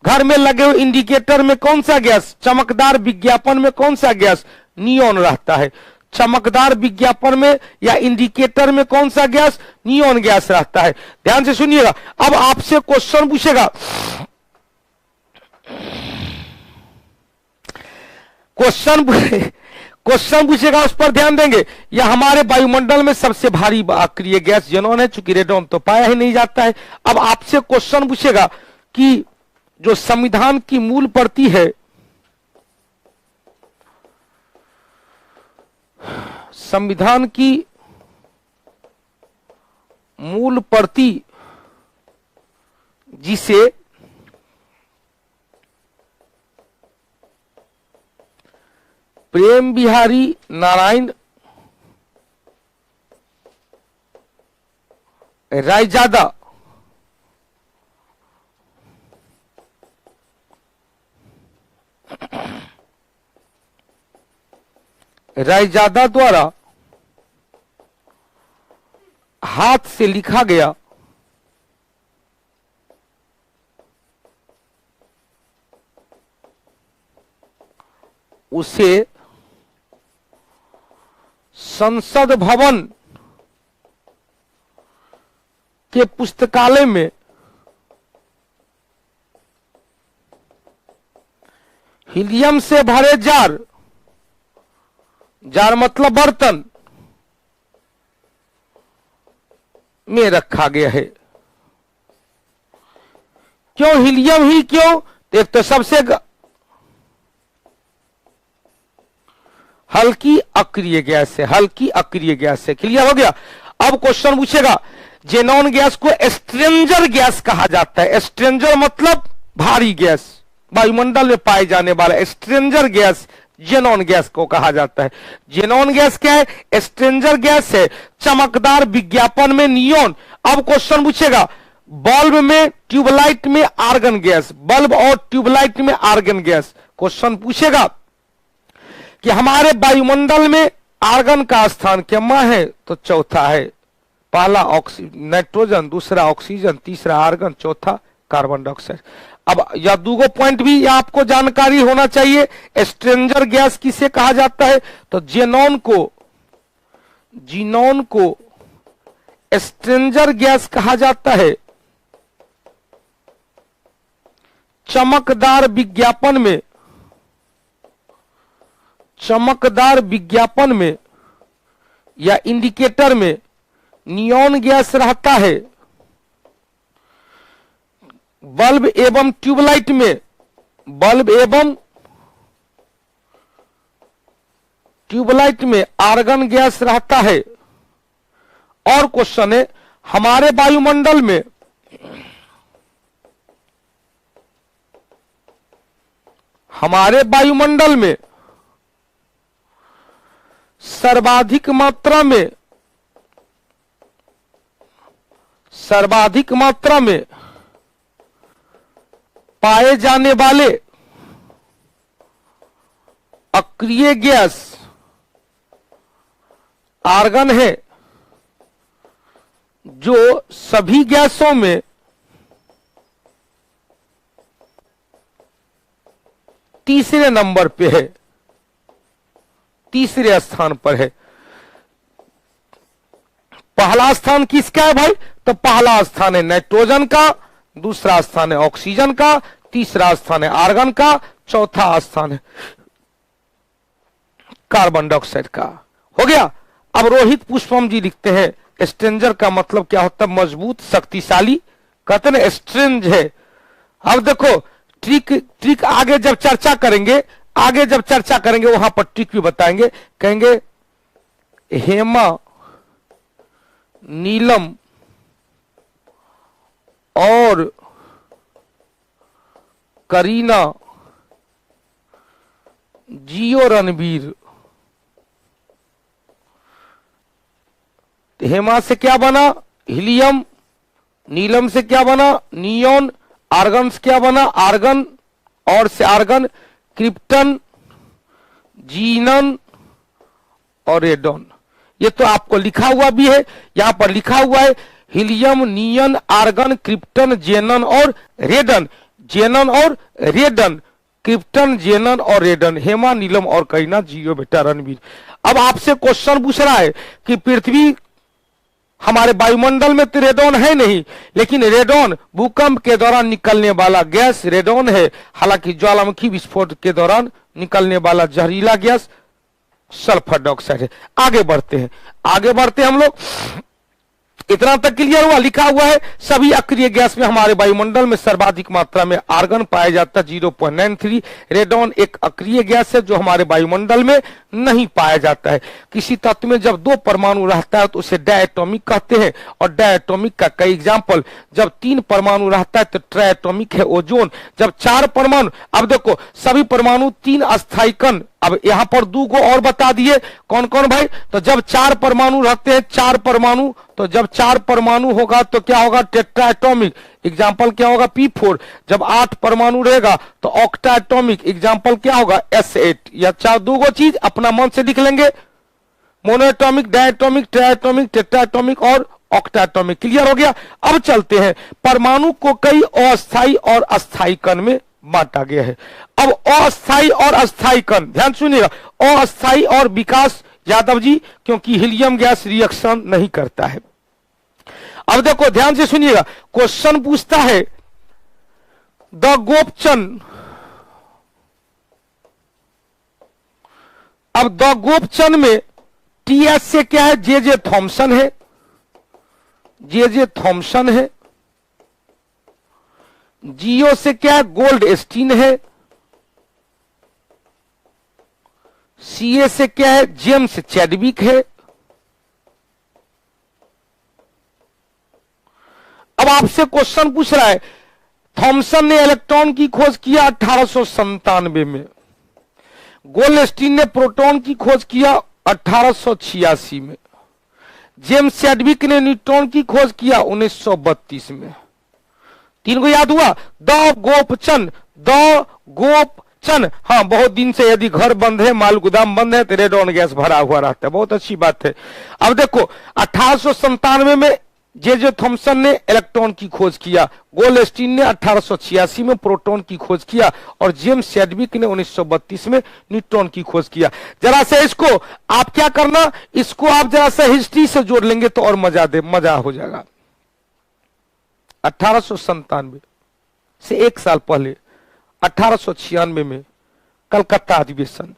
घर में लगे हुए इंडिकेटर में कौन सा गैस, चमकदार विज्ञापन में कौन सा गैस, नियोन रहता है। चमकदार विज्ञापन में या इंडिकेटर में कौन सा गैस, नियोन गैस रहता है। ध्यान से सुनिएगा, अब आपसे क्वेश्चन पूछेगा, क्वेश्चन पूछेगा उस पर ध्यान देंगे। या हमारे वायुमंडल में सबसे भारी अक्रिय गैस जेनॉन है, चूंकि रेडॉन तो पाया ही नहीं जाता है। अब आपसे क्वेश्चन पूछेगा कि जो संविधान की मूल प्रति है, संविधान की मूल प्रति जिसे प्रेम बिहारी नारायण रायजादा द्वारा हाथ से लिखा गया उसे संसद भवन के पुस्तकालय में हीलियम से भरे जार, जार मतलब बर्तन, में रखा गया है। क्यों हीलियम ही क्यों? एक तो सबसे हल्की अक्रिय गैस है, हल्की अक्रिय गैस है। क्लियर हो गया। अब क्वेश्चन पूछेगा, जेनॉन गैस को स्ट्रेंजर गैस कहा जाता है। स्ट्रेंजर मतलब भारी गैस, वायुमंडल में पाए जाने वाला स्ट्रेंजर गैस जेनॉन गैस को कहा जाता है। जेनॉन गैस क्या है? स्ट्रेंजर गैस है। चमकदार विज्ञापन में नियोन। अब क्वेश्चन पूछेगा, बल्ब में ट्यूबलाइट में आर्गन गैस, बल्ब और ट्यूबलाइट में आर्गन गैस। क्वेश्चन पूछेगा कि हमारे वायुमंडल में आर्गन का स्थान क्या है? तो चौथा है। पहला नाइट्रोजन, दूसरा ऑक्सीजन, तीसरा आर्गन, चौथा कार्बन डाइऑक्साइड। अब यह दूगो पॉइंट भी आपको जानकारी होना चाहिए। स्ट्रेंजर गैस किसे कहा जाता है? तो जेनॉन को स्ट्रेंजर गैस कहा जाता है। चमकदार विज्ञापन में या इंडिकेटर में नियॉन गैस रहता है। बल्ब एवं ट्यूबलाइट में आर्गन गैस रहता है। और क्वेश्चन है, हमारे वायुमंडल में सर्वाधिक मात्रा में पाए जाने वाले अक्रिय गैस आर्गन है, जो सभी गैसों में तीसरे नंबर पे है, तीसरे स्थान पर है। पहला स्थान किसका है भाई? तो पहला स्थान है नाइट्रोजन का, दूसरा स्थान है ऑक्सीजन का, तीसरा स्थान है आर्गन का, चौथा स्थान है कार्बन डाइऑक्साइड का। हो गया। अब रोहित पुष्पम जी लिखते हैं, स्ट्रेंजर का मतलब क्या होता है? मजबूत, शक्तिशाली। कहते ना स्ट्रेंज है। अब देखो ट्रिक आगे जब चर्चा करेंगे वहां पर ट्रिक भी बताएंगे। कहेंगे हेमा, नीलम और करीना, जियो रणवीर। हेमा से क्या बना? हीलियम। नीलम से क्या बना? नियोन। आर्गन से क्या बना? आर्गन और से आर्गन, क्रिप्टन, जीनन और रेडॉन। ये तो आपको लिखा हुआ भी है, यहां पर लिखा हुआ है हीलियम, नियन, आर्गन, क्रिप्टन, जेनन और रेडन। जेनन और रेडन, क्रिप्टन, जेनन और रेडन। हेमा, नीलम और करीना, जियो बेटा रणवीर। अब आपसे क्वेश्चन पूछ रहा है कि पृथ्वी हमारे वायुमंडल में तो रेडॉन है नहीं, लेकिन रेडॉन भूकंप के दौरान निकलने वाला गैस रेडॉन है। हालांकि ज्वालामुखी विस्फोट के दौरान निकलने वाला जहरीला गैस सल्फर डाइऑक्साइड है। आगे बढ़ते हैं, आगे बढ़ते हैं हम लोग। इतना तक क्लियर हुआ? लिखा हुआ है सभी अक्रिय गैस में हमारे वायुमंडल में सर्वाधिक मात्रा में आर्गन पाया जाता है 0.93। रेडॉन एक अक्रिय गैस है जो हमारे वायुमंडल में नहीं पाया जाता है। किसी तत्व में जब 2 परमाणु रहता है तो उसे डायटोमिक कहते हैं, और डायटोमिक का कई एग्जाम्पल, जब 3 परमाणु रहता है तो ट्रायटोमिक है ओजोन। जब 4 परमाणु, अब देखो सभी परमाणु 3 अस्थायी कण, अब यहां पर 2 को और बता दिए कौन कौन भाई। तो जब 4 परमाणु रहते हैं, 4 परमाणु, तो जब 4 परमाणु होगा तो क्या होगा? टेट्राएटॉमिक। एग्जाम्पल क्या होगा? P4। जब 8 परमाणु रहेगा तो ऑक्टाएटॉमिक। एग्जाम्पल क्या होगा? S8। या 2 गो चीज अपना मन से लिख लेंगे, मोनोएटॉमिक, डायटोमिक, ट्रायटोमिक, टेट्राएटॉमिक और ऑक्टाएटॉमिक। क्लियर हो गया? अब चलते हैं, परमाणु को कई अस्थायी और अस्थायी कण में बांटा गया है। अब अस्थायी और अस्थायी कण, ध्यान सुनिएगा, अस्थायी और विकास यादव जी, क्योंकि हीलियम गैस रिएक्शन नहीं करता है। अब देखो ध्यान से सुनिएगा, क्वेश्चन पूछता है द गोपचन, अब द गोपचन में टीएस से क्या है? जे थॉमसन है, जे थॉमसन है। जीओ से क्या है? गोल्ड स्टीन है। सीए से क्या है? जेम्स चैडविक है। अब आपसे क्वेश्चन पूछ रहा है, थॉमसन ने इलेक्ट्रॉन की खोज किया 1897 में, गोल्डस्टीन ने प्रोटॉन की खोज किया 1886 में, जेम्स चैडविक ने न्यूट्रॉन की खोज किया 1932 में। 3 को याद हुआ? द गोपचन, द गोपचन। हाँ, बहुत दिन से यदि घर बंद है, माल गोदाम बंद है तो रेडॉन गैस भरा हुआ रहता है। बहुत अच्छी बात है। अब देखो 1897 में जे थॉमसन ने इलेक्ट्रॉन की खोज किया, गोल्डस्टीन ने 1886 में प्रोटॉन की खोज किया, और जेम्स चैडविक ने 1932 में न्यूट्रॉन की खोज किया। जरा से इसको आप क्या करना, इसको आप जरा से हिस्ट्री से जोड़ लेंगे तो और मजा हो जाएगा। 1897 से 1 साल पहले 1896 में कलकत्ता अधिवेशन,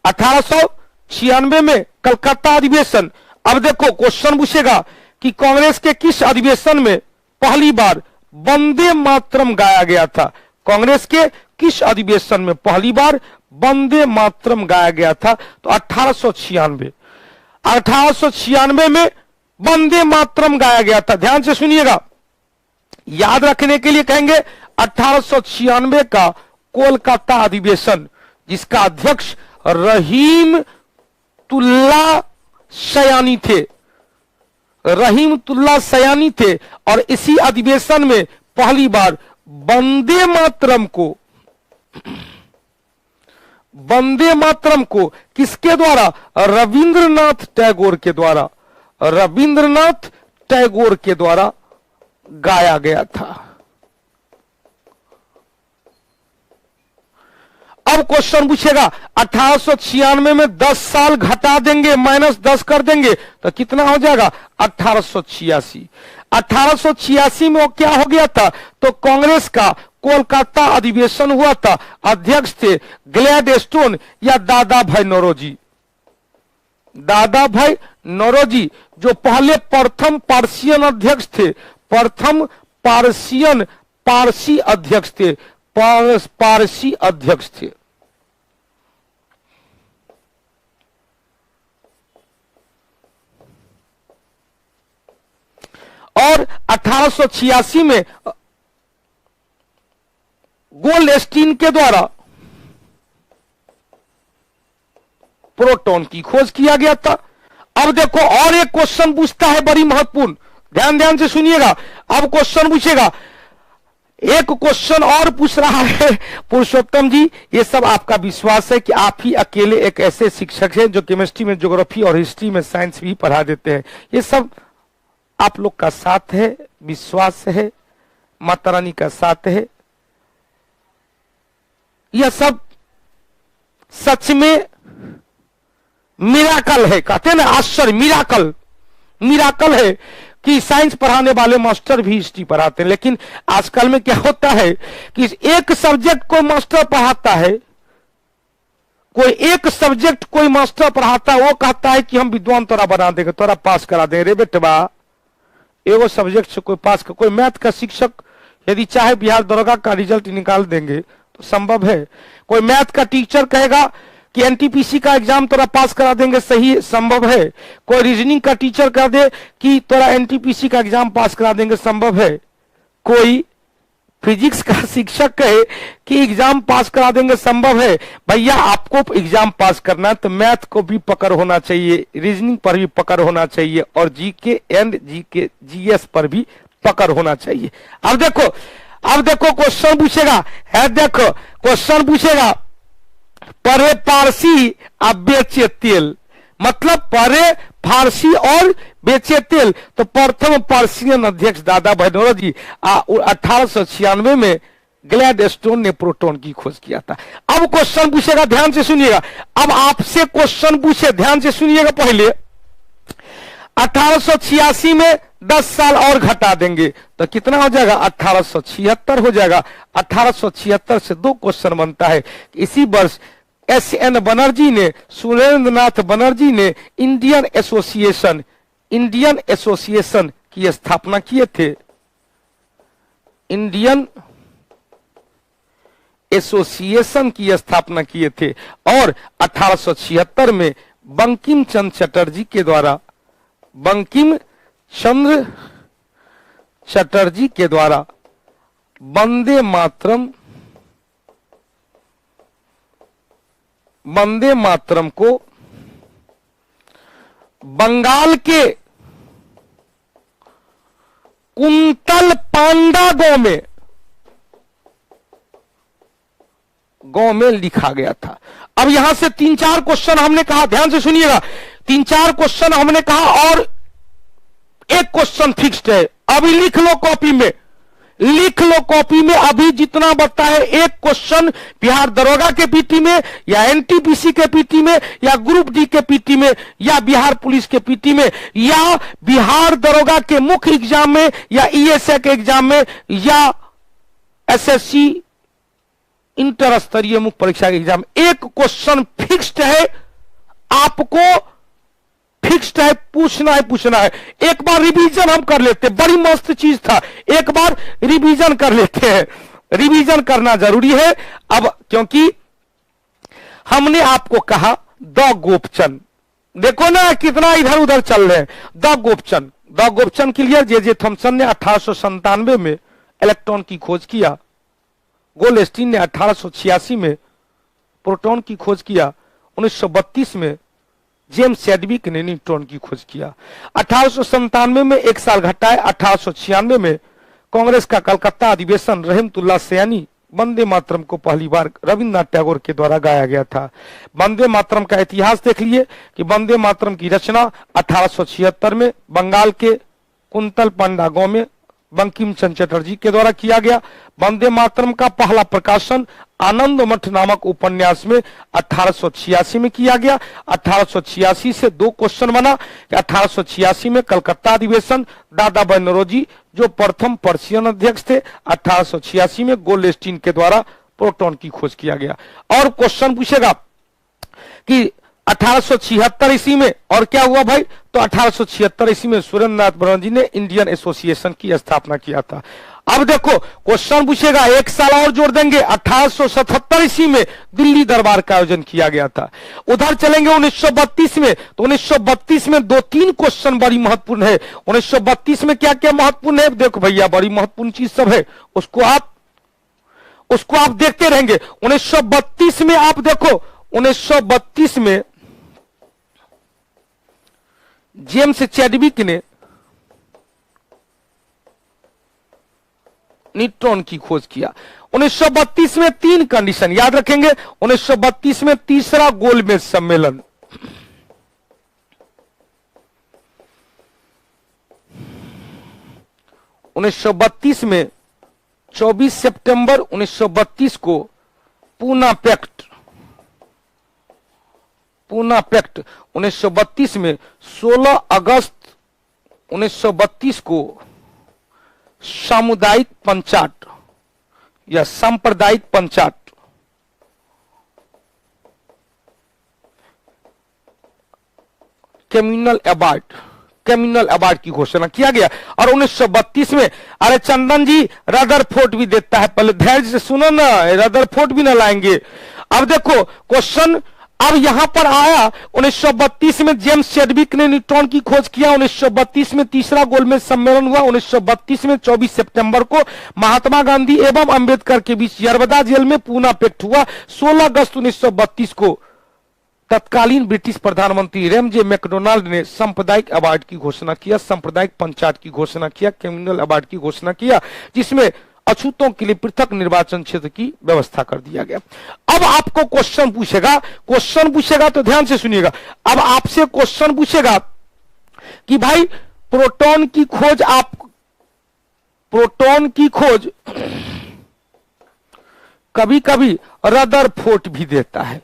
1896 में कलकत्ता अधिवेशन। अब देखो क्वेश्चन पूछेगा कि कांग्रेस के किस अधिवेशन में पहली बार वंदे मातरम गाया गया था? कांग्रेस के किस अधिवेशन में पहली बार वंदे मातरम गाया गया था? तो 1896। 1896 में वंदे मातरम गाया गया था। ध्यान से सुनिएगा, याद रखने के लिए कहेंगे 1896 का कोलकाता अधिवेशन, जिसका अध्यक्ष रहीमतुल्लाह सयानी थे, रहीमतुल्लाह सयानी थे। और इसी अधिवेशन में पहली बार वंदे मातरम को किसके द्वारा? रविंद्रनाथ टैगोर के द्वारा, रविंद्रनाथ टैगोर के द्वारा गाया गया था। अब क्वेश्चन पूछेगा 1896 में 10 साल घटा देंगे, -10 कर देंगे तो कितना हो जाएगा? 1886। 1886 में वो क्या हो गया था? तो कांग्रेस का कोलकाता अधिवेशन हुआ था। अध्यक्ष थे ग्लैडस्टोन या दादा भाई नौरोजी। दादा भाई नौरोजी जो पहले प्रथम पारसियन अध्यक्ष थे, प्रथम पारसी अध्यक्ष थे, पारसी अध्यक्ष थे। और 1886 में गोल्डस्टीन के द्वारा प्रोटॉन की खोज किया गया था। अब देखो और एक क्वेश्चन पूछता है, बड़ी महत्वपूर्ण, ध्यान से सुनिएगा। अब क्वेश्चन पूछेगा, एक क्वेश्चन और पूछ रहा है पुरुषोत्तम जी, ये सब आपका विश्वास है कि आप ही अकेले एक ऐसे शिक्षक हैं जो केमिस्ट्री में, ज्योग्राफी और हिस्ट्री में साइंस भी पढ़ा देते हैं। ये सब आप लोग का साथ है, विश्वास है, माता रानी का साथ है। यह सब सच में मिराकल है, कहते हैं ना आश्चर्य, मिराकल है कि साइंस पढ़ाने वाले मास्टर भी हिस्ट्री पढ़ाते हैं। लेकिन आजकल में क्या होता है कि एक सब्जेक्ट को मास्टर पढ़ाता है, कोई एक सब्जेक्ट कोई मास्टर पढ़ाता है, वो कहता है कि हम विद्वान तोरा बना देंगे, तोरा पास करा देंगे। रे बेटवा, एगो सब्जेक्ट से कोई पास कर, कोई मैथ का शिक्षक यदि चाहे बिहार दरोगा का रिजल्ट निकाल देंगे तो संभव है। कोई मैथ का टीचर कहेगा कि एनटीपीसी का एग्जाम तोरा पास करा देंगे, सही संभव है। कोई रीजनिंग का टीचर कह दे कि तोरा एनटीपीसी का एग्जाम पास करा देंगे, संभव है। कोई फिजिक्स का शिक्षक कहे कि एग्जाम पास करा देंगे, संभव है। भैया आपको एग्जाम पास करना है तो मैथ को भी पकड़ होना चाहिए, रीजनिंग पर भी पकड़ होना चाहिए, और जीके एंड जीएस पर भी पकड़ होना चाहिए। अब देखो क्वेश्चन पूछेगा है, देखो क्वेश्चन पूछेगा, परे पारसी अब बेचे तेल, मतलब परे फारसी और बेचे तेल। तो प्रथम पर्शियन अध्यक्ष दादा भाई नौरोजी 1896 में ग्लैडस्टोन ने प्रोटॉन की खोज किया था। अब क्वेश्चन पूछेगा, ध्यान से सुनिएगा, अब आपसे क्वेश्चन पूछे, ध्यान से सुनिएगा। पहले 1886 में 10 साल और घटा देंगे तो कितना हो जाएगा, 1876 हो जाएगा। 1876 से 2 क्वेश्चन बनता है। इसी वर्ष एस.एन. बनर्जी ने, सुरेंद्रनाथ बनर्जी ने इंडियन एसोसिएशन की स्थापना किए थे। इंडियन एसोसिएशन की स्थापना किए थे, और 1876 में बंकिम चंद्र चटर्जी के द्वारा वंदे मातरम को बंगाल के कुंतल पांडा गांव में लिखा गया था। अब यहां से 3-4 क्वेश्चन हमने कहा, ध्यान से सुनिएगा, 3-4 क्वेश्चन हमने कहा और एक क्वेश्चन फिक्स्ड है। अभी लिख लो कॉपी में, लिख लो कॉपी में, अभी जितना बता है एक क्वेश्चन बिहार दरोगा के पीटी में, या एनटीपीसी के पीटी में, या ग्रुप डी के पीटी में, या बिहार पुलिस के पीटी में, या बिहार दरोगा के मुख्य एग्जाम में, या ईएसए के एग्जाम में, या एसएससी इंटर स्तरीय मुख्य परीक्षा के एग्जाम। एक क्वेश्चन फिक्स्ड है, आपको फिक्स्ड है, पूछना है। एक बार रिवीजन हम कर लेते, बड़ी मस्त चीज था, एक बार रिवीजन कर लेते हैं। रिवीजन करना जरूरी है अब, क्योंकि हमने आपको कहा द गोपचंद, देखो ना कितना इधर उधर चल रहे हैं। द गोपचंद क्लियर। जे थॉमसन ने 1897 में इलेक्ट्रॉन की खोज किया, गोल्डस्टीन ने 1886 में प्रोटॉन की खोज किया, 1932 में जेम्स चैडविक ने न्यूट्रॉन की खोज किया। 1897 में 1 साल घटाए, 1896 में कांग्रेस का कलकत्ता अधिवेशन रहमतुल्लाह सयानी वंदे मातरम को पहली बार रविन्द्रनाथ टैगोर के द्वारा गाया गया था। वंदे मातरम का इतिहास देख लिए कि वंदे मातरम की रचना 1876 में बंगाल के कुंतल पांडा गांव में बंकिम चंद्र चटर्जी के द्वारा किया गया। वंदे मातरम का पहला प्रकाशन आनंद मठ नामक उपन्यास में 1886 में किया गया। 1886 से 2 क्वेश्चन बना कि 1886 में कलकत्ता अधिवेशन, दादा भाई नौरोजी जो प्रथम पर्शियन अध्यक्ष थे, 1886 में गोल्डस्टीन के द्वारा प्रोटॉन की खोज किया गया। और क्वेश्चन पूछेगा कि 1876 ईस्वी में और क्या हुआ भाई, तो 1876 ईस्वी में सुरेंद्रनाथ बनर्जी ने इंडियन एसोसिएशन की स्थापना किया था। अब देखो क्वेश्चन पूछेगा, 1 साल और जोड़ देंगे, 1877 ईस्वी में दिल्ली दरबार का आयोजन किया गया था। उधर चलेंगे 1932 में, तो 1932 में 2-3 क्वेश्चन बड़ी महत्वपूर्ण है। 1932 में क्या क्या महत्वपूर्ण है, देखो भैया बड़ी महत्वपूर्ण चीज सब है, उसको आप देखते रहेंगे। 1932 में आप देखो, 1932 में जेम्स चैडविक ने न्यूट्रॉन की खोज किया। 1932 में 3 कंडीशन याद रखेंगे। 1932 में तीसरा गोलमेज सम्मेलन, 1932 में 24 सितंबर 1932 को पूना पैक्ट, 1932 में 16 अगस्त 1932 को सामुदायिक पंचायत, 1932 कम्युनल अवार्ड की घोषणा किया गया। और 1932 में, अरे चंदन जी रदरफोर्ड भी देता है, पहले धैर्य से सुनो ना, रदरफोर्ड भी ना लाएंगे। अब देखो क्वेश्चन अब यहां पर आया, 1932 में जेम्स चैडविक ने न्यूट्रॉन की खोज किया। 1932 में तीसरा गोलमेज सम्मेलन हुआ। 1932 में 24 सितंबर को महात्मा गांधी एवं अंबेडकर के बीच यरबदा जेल में पूना पैक्ट हुआ। 16 अगस्त 1932 को तत्कालीन ब्रिटिश प्रधानमंत्री रेमजे मैकडोनाल्ड ने सांप्रदायिक अवार्ड की घोषणा किया, सांप्रदायिक पंचायत की घोषणा किया, कम्युनल अवार्ड की घोषणा किया, जिसमें अछूतों के लिए पृथक निर्वाचन क्षेत्र की व्यवस्था कर दिया गया। अब आपको क्वेश्चन पूछेगा तो ध्यान से सुनिएगा। अब आपसे क्वेश्चन पूछेगा कि भाई प्रोटॉन की खोज कभी कभी रदरफोर्ड भी देता है।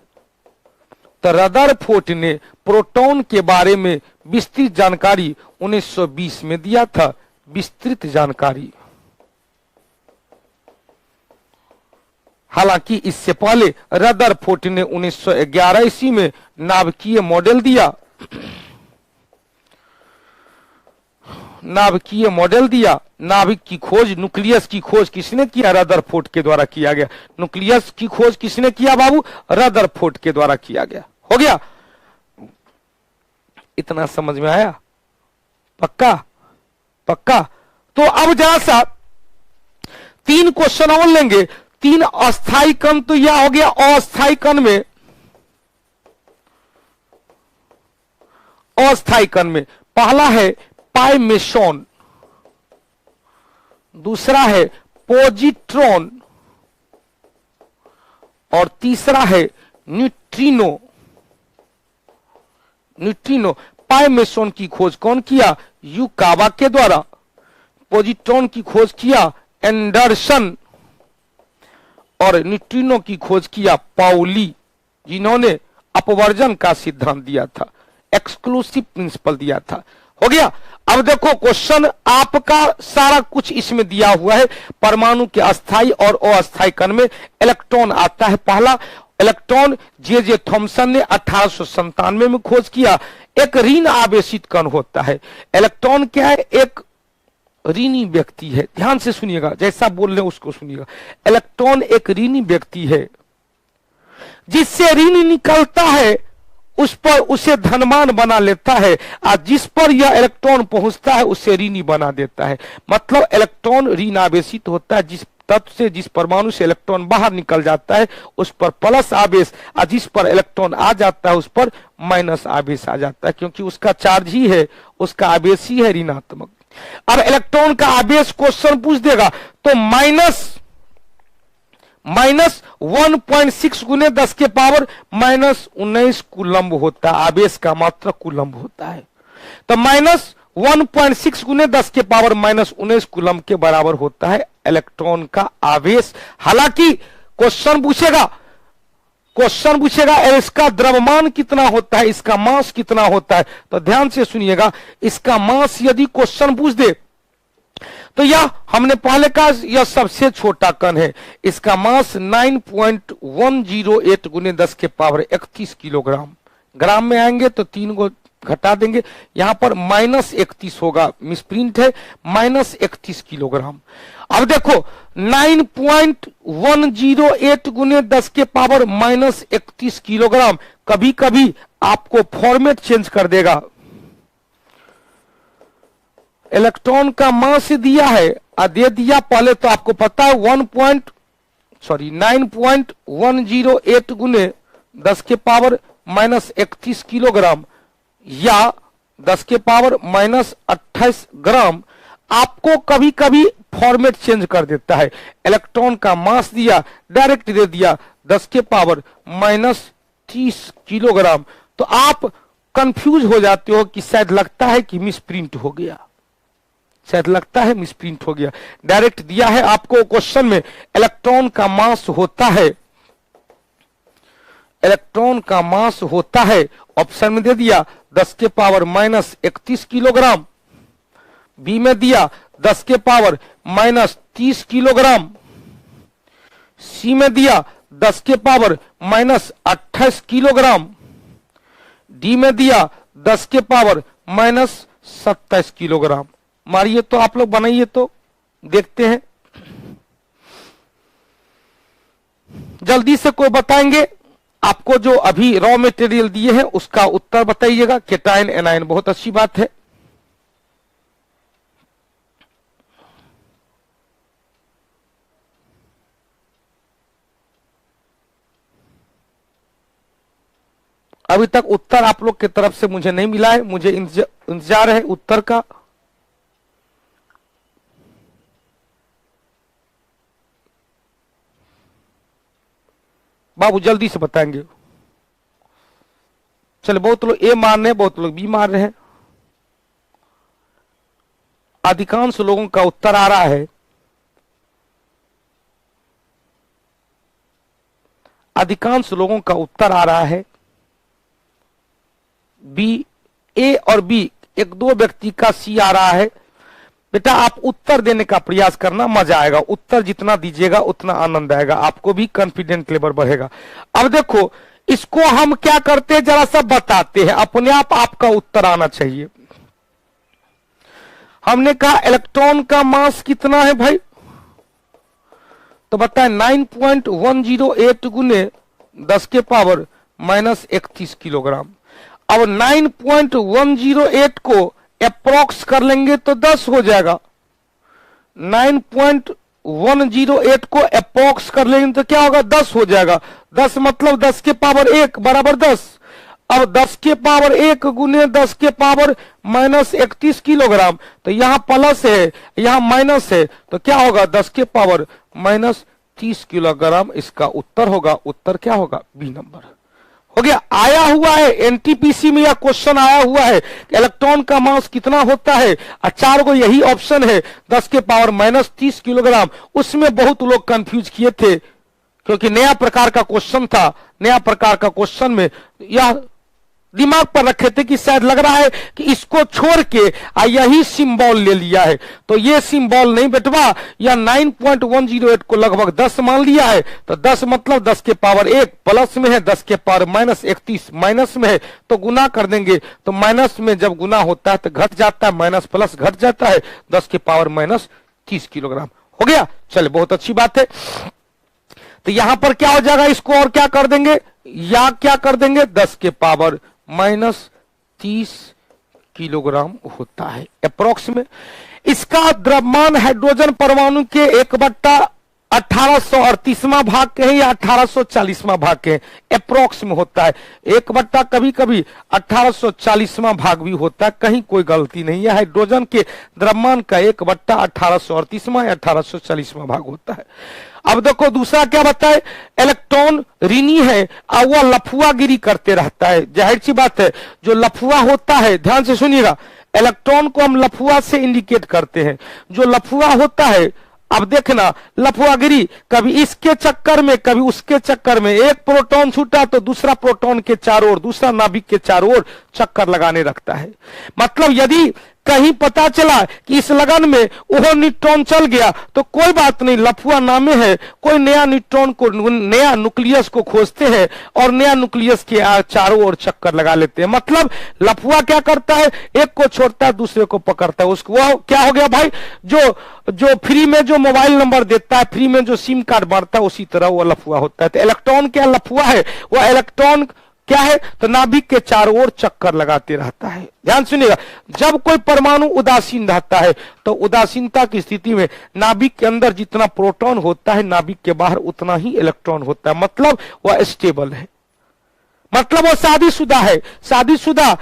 तो रदरफोर्ड ने प्रोटॉन के बारे में विस्तृत जानकारी 1920 में दिया था, विस्तृत जानकारी। हालांकि इससे पहले रदरफोर्ड ने 1911 ईस्वी में नाभिकीय मॉडल दिया। नाभिक की खोज, न्यूक्लियस की खोज किसने किया? रदरफोर्ड के द्वारा किया गया। न्यूक्लियस की खोज किसने किया बाबू? रदरफोर्ड के द्वारा किया गया। हो गया, इतना समझ में आया? पक्का। तो अब जरा सा 3 क्वेश्चन और लेंगे। 3 अस्थायी कण तो यह हो गया। अस्थायी कण में पहला है पाइमेसॉन, दूसरा है पॉजिट्रॉन और तीसरा है न्यूट्रिनो। पाइमेसॉन की खोज कौन किया? युकावा के द्वारा। पॉजिट्रॉन की खोज किया एंडरसन और न्यूट्रिनो की खोज किया पाउली, जिन्होंने अपवर्जन का सिद्धांत दिया था, एक्सक्लूसिव प्रिंसिपल दिया था। हो गया। अब देखो क्वेश्चन आपका सारा कुछ इसमें दिया हुआ है। परमाणु के अस्थायी और अस्थायी कण में इलेक्ट्रॉन आता है। पहला इलेक्ट्रॉन जे थॉमसन ने 1897 में खोज किया। एक ऋण आवेशित कण होता है। इलेक्ट्रॉन क्या है? एक ऋणी व्यक्ति है। ध्यान से सुनिएगा, जैसा बोल रहे हैं उसको सुनिएगा। इलेक्ट्रॉन एक ऋणी व्यक्ति है, जिससे ऋण निकलता है उस पर उसे धनवान बना लेता है, और जिस पर यह इलेक्ट्रॉन पहुंचता है उसे ऋणी बना देता है। मतलब इलेक्ट्रॉन ऋण आवेशित होता है। जिस तत्व से, जिस परमाणु से इलेक्ट्रॉन बाहर निकल जाता है उस पर प्लस आवेश, और जिस पर इलेक्ट्रॉन आ जाता है उस पर माइनस आवेश आ जाता है, क्योंकि उसका चार्ज ही है, उसका आवेश ही है ऋणात्मक। अब इलेक्ट्रॉन का आवेश क्वेश्चन पूछ देगा तो माइनस 1.6 गुने 10 के पावर -19 कूलम्ब होता है। आवेश का मात्रा कूलम्ब होता है। तो -1.6 गुने 10 के पावर -19 कूलम्ब के बराबर होता है इलेक्ट्रॉन का आवेश। हालांकि क्वेश्चन पूछेगा इसका द्रव्यमान कितना होता है, इसका मास कितना होता है। तो ध्यान से सुनिएगा, इसका मास यदि क्वेश्चन पूछ दे तो यह हमने पहले कहा यह सबसे छोटा कण है। इसका मास 9.108 गुने 10 के पावर 31 किलोग्राम। ग्राम में आएंगे तो 3 को घटा देंगे, यहां पर -31 होगा, मिसप्रिंट है, -31 किलोग्राम। अब देखो 9.108 गुने 10 के पावर -31 किलोग्राम। कभी कभी आपको फॉर्मेट चेंज कर देगा। इलेक्ट्रॉन का मास दिया है और दे दिया पहले, तो आपको पता है 9.108 गुने 10 के पावर -31 किलोग्राम या 10 के पावर -28 ग्राम। आपको कभी कभी फॉर्मेट चेंज कर देता है। इलेक्ट्रॉन का मास दिया, डायरेक्ट दे दिया 10 के पावर -30 किलोग्राम। तो आप कंफ्यूज हो जाते हो कि शायद लगता है कि मिसप्रिंट हो गया, डायरेक्ट दिया है आपको क्वेश्चन में। इलेक्ट्रॉन का मास होता है, ऑप्शन में दे दिया 10 के पावर -31 किलोग्राम, बी में दिया 10 के पावर -30 किलोग्राम, सी में दिया 10 के पावर -28 किलोग्राम, डी में दिया 10 के पावर -27 किलोग्राम। मारिए तो आप लोग, बनाइए तो देखते हैं, जल्दी से कोई बताएंगे। आपको जो अभी रॉ मटेरियल दिए हैं उसका उत्तर बताइएगा। केटाइन एनाइन, बहुत अच्छी बात है। अभी तक उत्तर आप लोग की तरफ से मुझे नहीं मिला है, मुझे इंतजार है उत्तर का। बाबू जल्दी से बताएंगे। चले, बहुत लोग ए मार रहे हैं, बहुत लोग बी मार रहे हैं। अधिकांश लोगों का उत्तर आ रहा है, अधिकांश लोगों का उत्तर आ रहा है बी। ए और बी, एक दो व्यक्ति का सी आ रहा है। बेटा आप उत्तर देने का प्रयास करना, मजा आएगा। उत्तर जितना दीजिएगा उतना आनंद आएगा, आपको भी कॉन्फिडेंट लेवल बढ़ेगा। अब देखो, इसको हम क्या करते हैं जरा सा बताते हैं, अपने आप आपका उत्तर आना चाहिए। हमने कहा इलेक्ट्रॉन का मास कितना है भाई, तो बताएं 9.108 गुने 10 के पावर -31 किलोग्राम। अब 9.108 को अप्रोक्स कर लेंगे तो 10 हो जाएगा। 9.108 को अप्रोक्स कर लेंगे तो क्या होगा, 10 हो जाएगा। 10 मतलब 10 के पावर 1 बराबर 10। अब 10 के पावर 1 गुने 10 के पावर -31 किलोग्राम, तो यहां प्लस है यहां माइनस है, तो क्या होगा 10 के पावर -30 किलोग्राम इसका उत्तर होगा। उत्तर क्या होगा, बी नंबर हो गया। आया हुआ है एनटीपीसी में, यह क्वेश्चन आया हुआ है कि इलेक्ट्रॉन का मास कितना होता है, 4 को यही ऑप्शन है 10 के पावर -30 किलोग्राम। उसमें बहुत लोग कंफ्यूज किए थे क्योंकि नया प्रकार का क्वेश्चन था। नया प्रकार का क्वेश्चन में यह दिमाग पर रखे थे कि शायद लग रहा है कि इसको छोड़ के यही सिंबल ले लिया है, तो ये सिंबल नहीं बेटवा, यह 9.108 को लगभग 10 मान लिया है। तो 10 मतलब 10 के पावर 1 प्लस में है, 10 के पावर -31 माइनस में है, तो गुना कर देंगे। तो माइनस में जब गुना होता है तो घट जाता है, माइनस प्लस घट जाता है, 10 के पावर -30 किलोग्राम हो गया। चले, बहुत अच्छी बात है। तो यहां पर क्या हो जाएगा, इसको और क्या कर देंगे, या क्या कर देंगे, 10 के पावर -30 किलोग्राम होता है अप्रोक्स में। इसका द्रव्यमान हाइड्रोजन परमाणु के 1/1838वां भाग के हैं या 1840वां भाग के हैं, अप्रोक्स में होता है। 1/, कभी कभी 1840वां भाग भी होता है, कहीं कोई गलती नहीं है। हाइड्रोजन के द्रव्यमान का 1/1838वां या 1840वां भाग होता है। अब देखो दूसरा क्या बताए, इलेक्ट्रॉन ऋणी है और वह लफुआगिरी करते रहता है। जाहिर सी बात है, जो लफुआ होता है, ध्यान से सुनिएगा, इलेक्ट्रॉन को हम लफुआ से इंडिकेट करते हैं। जो लफुआ होता है, अब देखना लफुआगिरी, कभी इसके चक्कर में कभी उसके चक्कर में, एक प्रोटॉन छूटा तो दूसरा प्रोटॉन के चारों ओर, दूसरा नाभिक के चारों ओर चक्कर लगाने रखता है। मतलब यदि कहीं पता चला कि इस लगन में वो न्यूट्रॉन चल गया तो कोई बात नहीं, लफुआ नामे है, कोई नया न्यूट्रॉन को, नया न्यूक्लियस को खोजते हैं और नया न्यूक्लियस के चारों ओर चक्कर लगा लेते हैं। मतलब लफुआ क्या करता है, एक को छोड़ता है दूसरे को पकड़ता है। उसको वो क्या हो गया भाई, जो फ्री में जो मोबाइल नंबर देता है, फ्री में जो सिम कार्ड बांटता है, उसी तरह वो लफुआ होता है। तो इलेक्ट्रॉन क्या लफुआ है, वो इलेक्ट्रॉन क्या है, तो नाभिक के चारों ओर चक्कर लगाते रहता है। ध्यान सुनिएगा, जब कोई परमाणु उदासीन रहता है तो उदासीनता की स्थिति में नाभिक के अंदर जितना प्रोटॉन होता है, नाभिक के बाहर उतना ही इलेक्ट्रॉन होता है। मतलब वह स्टेबल है, मतलब वो शादीशुदा है। शादीशुदा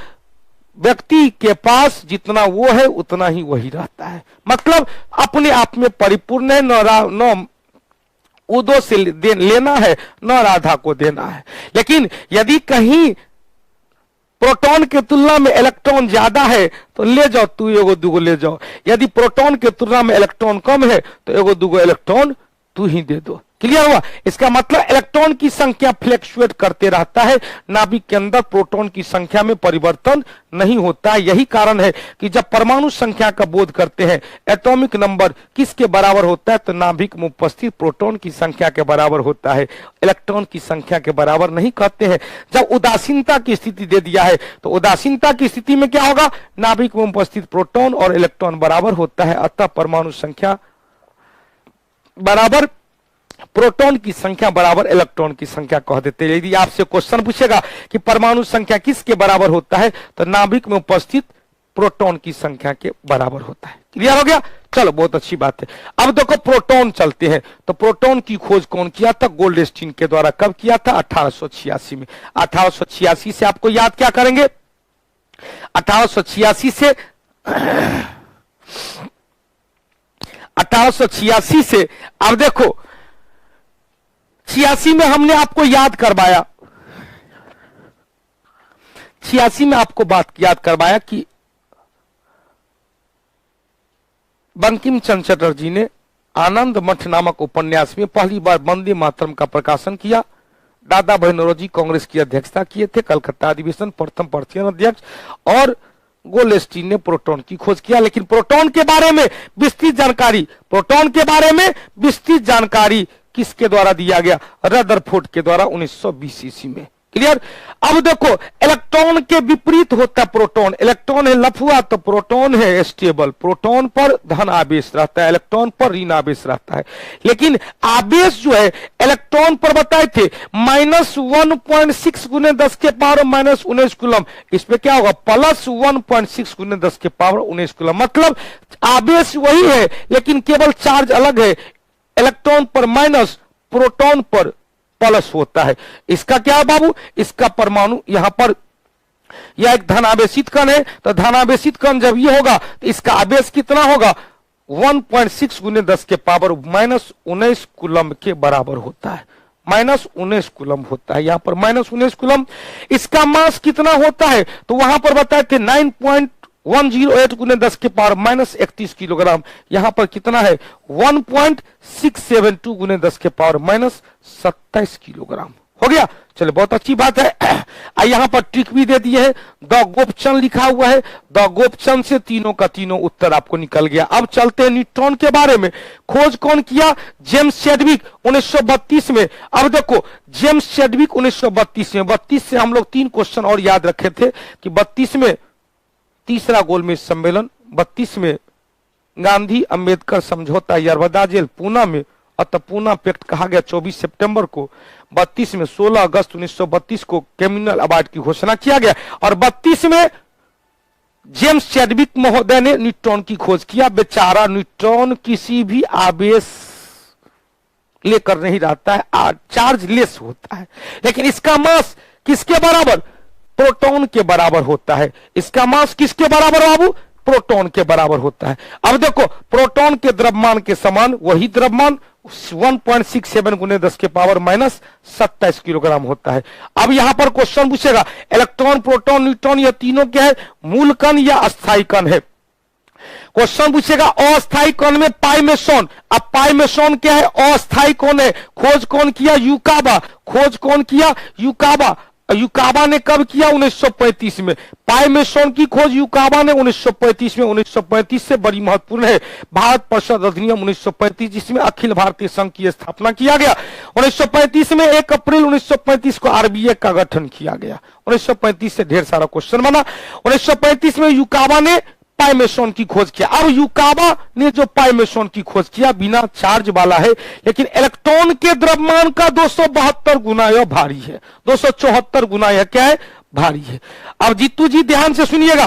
व्यक्ति के पास जितना वो है उतना ही वही रहता है, मतलब अपने आप में परिपूर्ण है। न उदो से लेना है, न राधा को देना है। लेकिन यदि कहीं प्रोटॉन के तुलना में इलेक्ट्रॉन ज्यादा है तो ले जाओ, तू एगो दूगो ले जाओ। यदि प्रोटॉन के तुलना में इलेक्ट्रॉन कम है तो एगो दूगो इलेक्ट्रॉन तू ही दे दो। क्लियर हुआ? इसका मतलब इलेक्ट्रॉन की संख्या फ्लक्चुएट करते रहता है, नाभिक के अंदर प्रोटॉन की संख्या में परिवर्तन नहीं होता है। यही कारण है कि जब परमाणु संख्या का बोध करते हैं, एटॉमिक नंबर किसके बराबर होता है, तो नाभिक में उपस्थित प्रोटॉन की संख्या के बराबर होता है, इलेक्ट्रॉन की संख्या के बराबर नहीं कहते हैं। जब उदासीनता की स्थिति दे दिया है तो उदासीनता की स्थिति में क्या होगा, नाभिक में उपस्थित प्रोटॉन और इलेक्ट्रॉन बराबर होता है, अतः परमाणु संख्या बराबर प्रोटॉन की संख्या बराबर इलेक्ट्रॉन की संख्या कह देते हैं। यदि आपसे क्वेश्चन पूछेगा कि परमाणु संख्या किसके बराबर होता है, तो नाभिक में उपस्थित प्रोटॉन की संख्या के बराबर होता है। क्लियर हो गया? चलो बहुत अच्छी बात है। अब देखो प्रोटॉन चलते हैं, तो प्रोटॉन की खोज कौन किया था? गोल्डस्टीन के द्वारा। कब किया था? 1886 में। 1886 से आपको याद क्या करेंगे? 1886 से 1886 से अब देखो 86 में हमने आपको याद करवाया, 86 में आपको बात याद करवाया कि बंकिम चंद्र चटर्जी ने आनंद मठ नामक उपन्यास में पहली बार वंदे मातरम का प्रकाशन किया। दादा भाई नौरोजी कांग्रेस की अध्यक्षता किए थे, कलकत्ता अधिवेशन प्रथम पर्षियन अध्यक्ष, और गोल्डस्टीन ने प्रोटॉन की खोज किया। लेकिन प्रोटॉन के बारे में विस्तृत जानकारी किसके द्वारा दिया गया? रदरफोर्ड के द्वारा 1920 ईस्वी में। क्लियर? अब देखो इलेक्ट्रॉन के विपरीत होता है प्रोटॉन। इलेक्ट्रॉन है लफुआ तो प्रोटॉन है स्टेबल। प्रोटॉन पर धन आवेश रहता है, इलेक्ट्रॉन पर ऋण आवेश रहता है। लेकिन आवेश जो है इलेक्ट्रॉन पर बताए थे -1.6 गुने 10 के पावर -19 कूलम, इस पे क्या होगा? +1.6 गुने 10 के पावर 19 कूलम। मतलब आवेश वही है लेकिन केवल चार्ज अलग है, इलेक्ट्रॉन पर माइनस, प्रोटॉन पर प्लस होता है। इसका क्या है बाबू? इसका परमाणु यहां पर यह एक धनावेशित कण है, तो धनावेशित कण जब ये होगा तो इसका आवेश कितना होगा? 1.6 गुने 10 के पावर -19 कूलम के बराबर होता है। -19 कूलम होता है, यहां पर -19 कूलम। इसका मास कितना होता है? तो वहां पर बताए थे 9.108 गुने 10 के पावर -31 किलोग्राम। यहां पर कितना है? 1.672 गुने 10 के पावर -27 किलोग्राम। हो गया? चलो बहुत अच्छी बात है। यहां पर ट्रिक भी दे दिए है, द गोपचंद लिखा हुआ है। द गोपचंद से तीनों का तीनों उत्तर आपको निकल गया। अब चलते हैं न्यूट्रॉन के बारे में। खोज कौन किया? जेम्स चैडविक 1932 में। अब देखो जेम्स चैडविक 1932 में, 32 से हम लोग 3 क्वेश्चन और याद रखे थे कि 32 में तीसरा गोलमेज सम्मेलन, 32 में गांधी अंबेडकर समझौता, यर्वदा जेल पूना में, अतः पूना पैक्ट कहा गया 24 सितंबर को। 32 में 16 अगस्त 1932 को कैमिनल अवार्ड की घोषणा किया गया। और 32 में जेम्स चैडविक महोदय ने न्यूट्रॉन की खोज किया। बेचारा न्यूट्रॉन किसी भी आवेश लेकर नहीं रहता है, चार्ज लेस होता है, लेकिन इसका मास किसके बराबर? प्रोटॉन के बराबर होता है। इसका मास किसके बराबर बाबू? प्रोटॉन के बराबर होता है। अब देखो प्रोटॉन के द्रव्यमान के समान वही द्रव्यमान 1.67 गुने 10 के पावर -27 किलोग्राम होता है। अब यहां पर क्वेश्चन पूछेगा इलेक्ट्रॉन, प्रोटॉन, न्यूट्रॉन ये तीनों क्या है? मूल कण या अस्थायी कण है? क्वेश्चन पूछेगा अस्थायी कण में पाइमेसोन। अब पाइमेसोन क्या है? अस्थायी कौन है? खोज कौन किया? यूकाबा। खोज कौन किया? यूकाबा। यूकाबा ने कब किया? 1935 में। पाइमेसोन की खोज यूकाबा ने 1935 में। 1935 से बड़ी महत्वपूर्ण है भारत परिषद अधिनियम 1935, जिसमें अखिल भारतीय संघ की स्थापना किया गया। 1935 में 1 अप्रैल 1935 को आरबीए का गठन किया गया। 1935 से ढेर सारा क्वेश्चन बना। 1935 में यूकाबा ने पाइमेसोन की खोज किया। अब यूकाबा ने जो पाइमेसोन की खोज किया बिना चार्ज वाला है, लेकिन इलेक्ट्रॉन के द्रव्यमान का 272 गुना यह भारी है, 274 गुना यह क्या है? भारी है। अब जीतू जी ध्यान से सुनिएगा,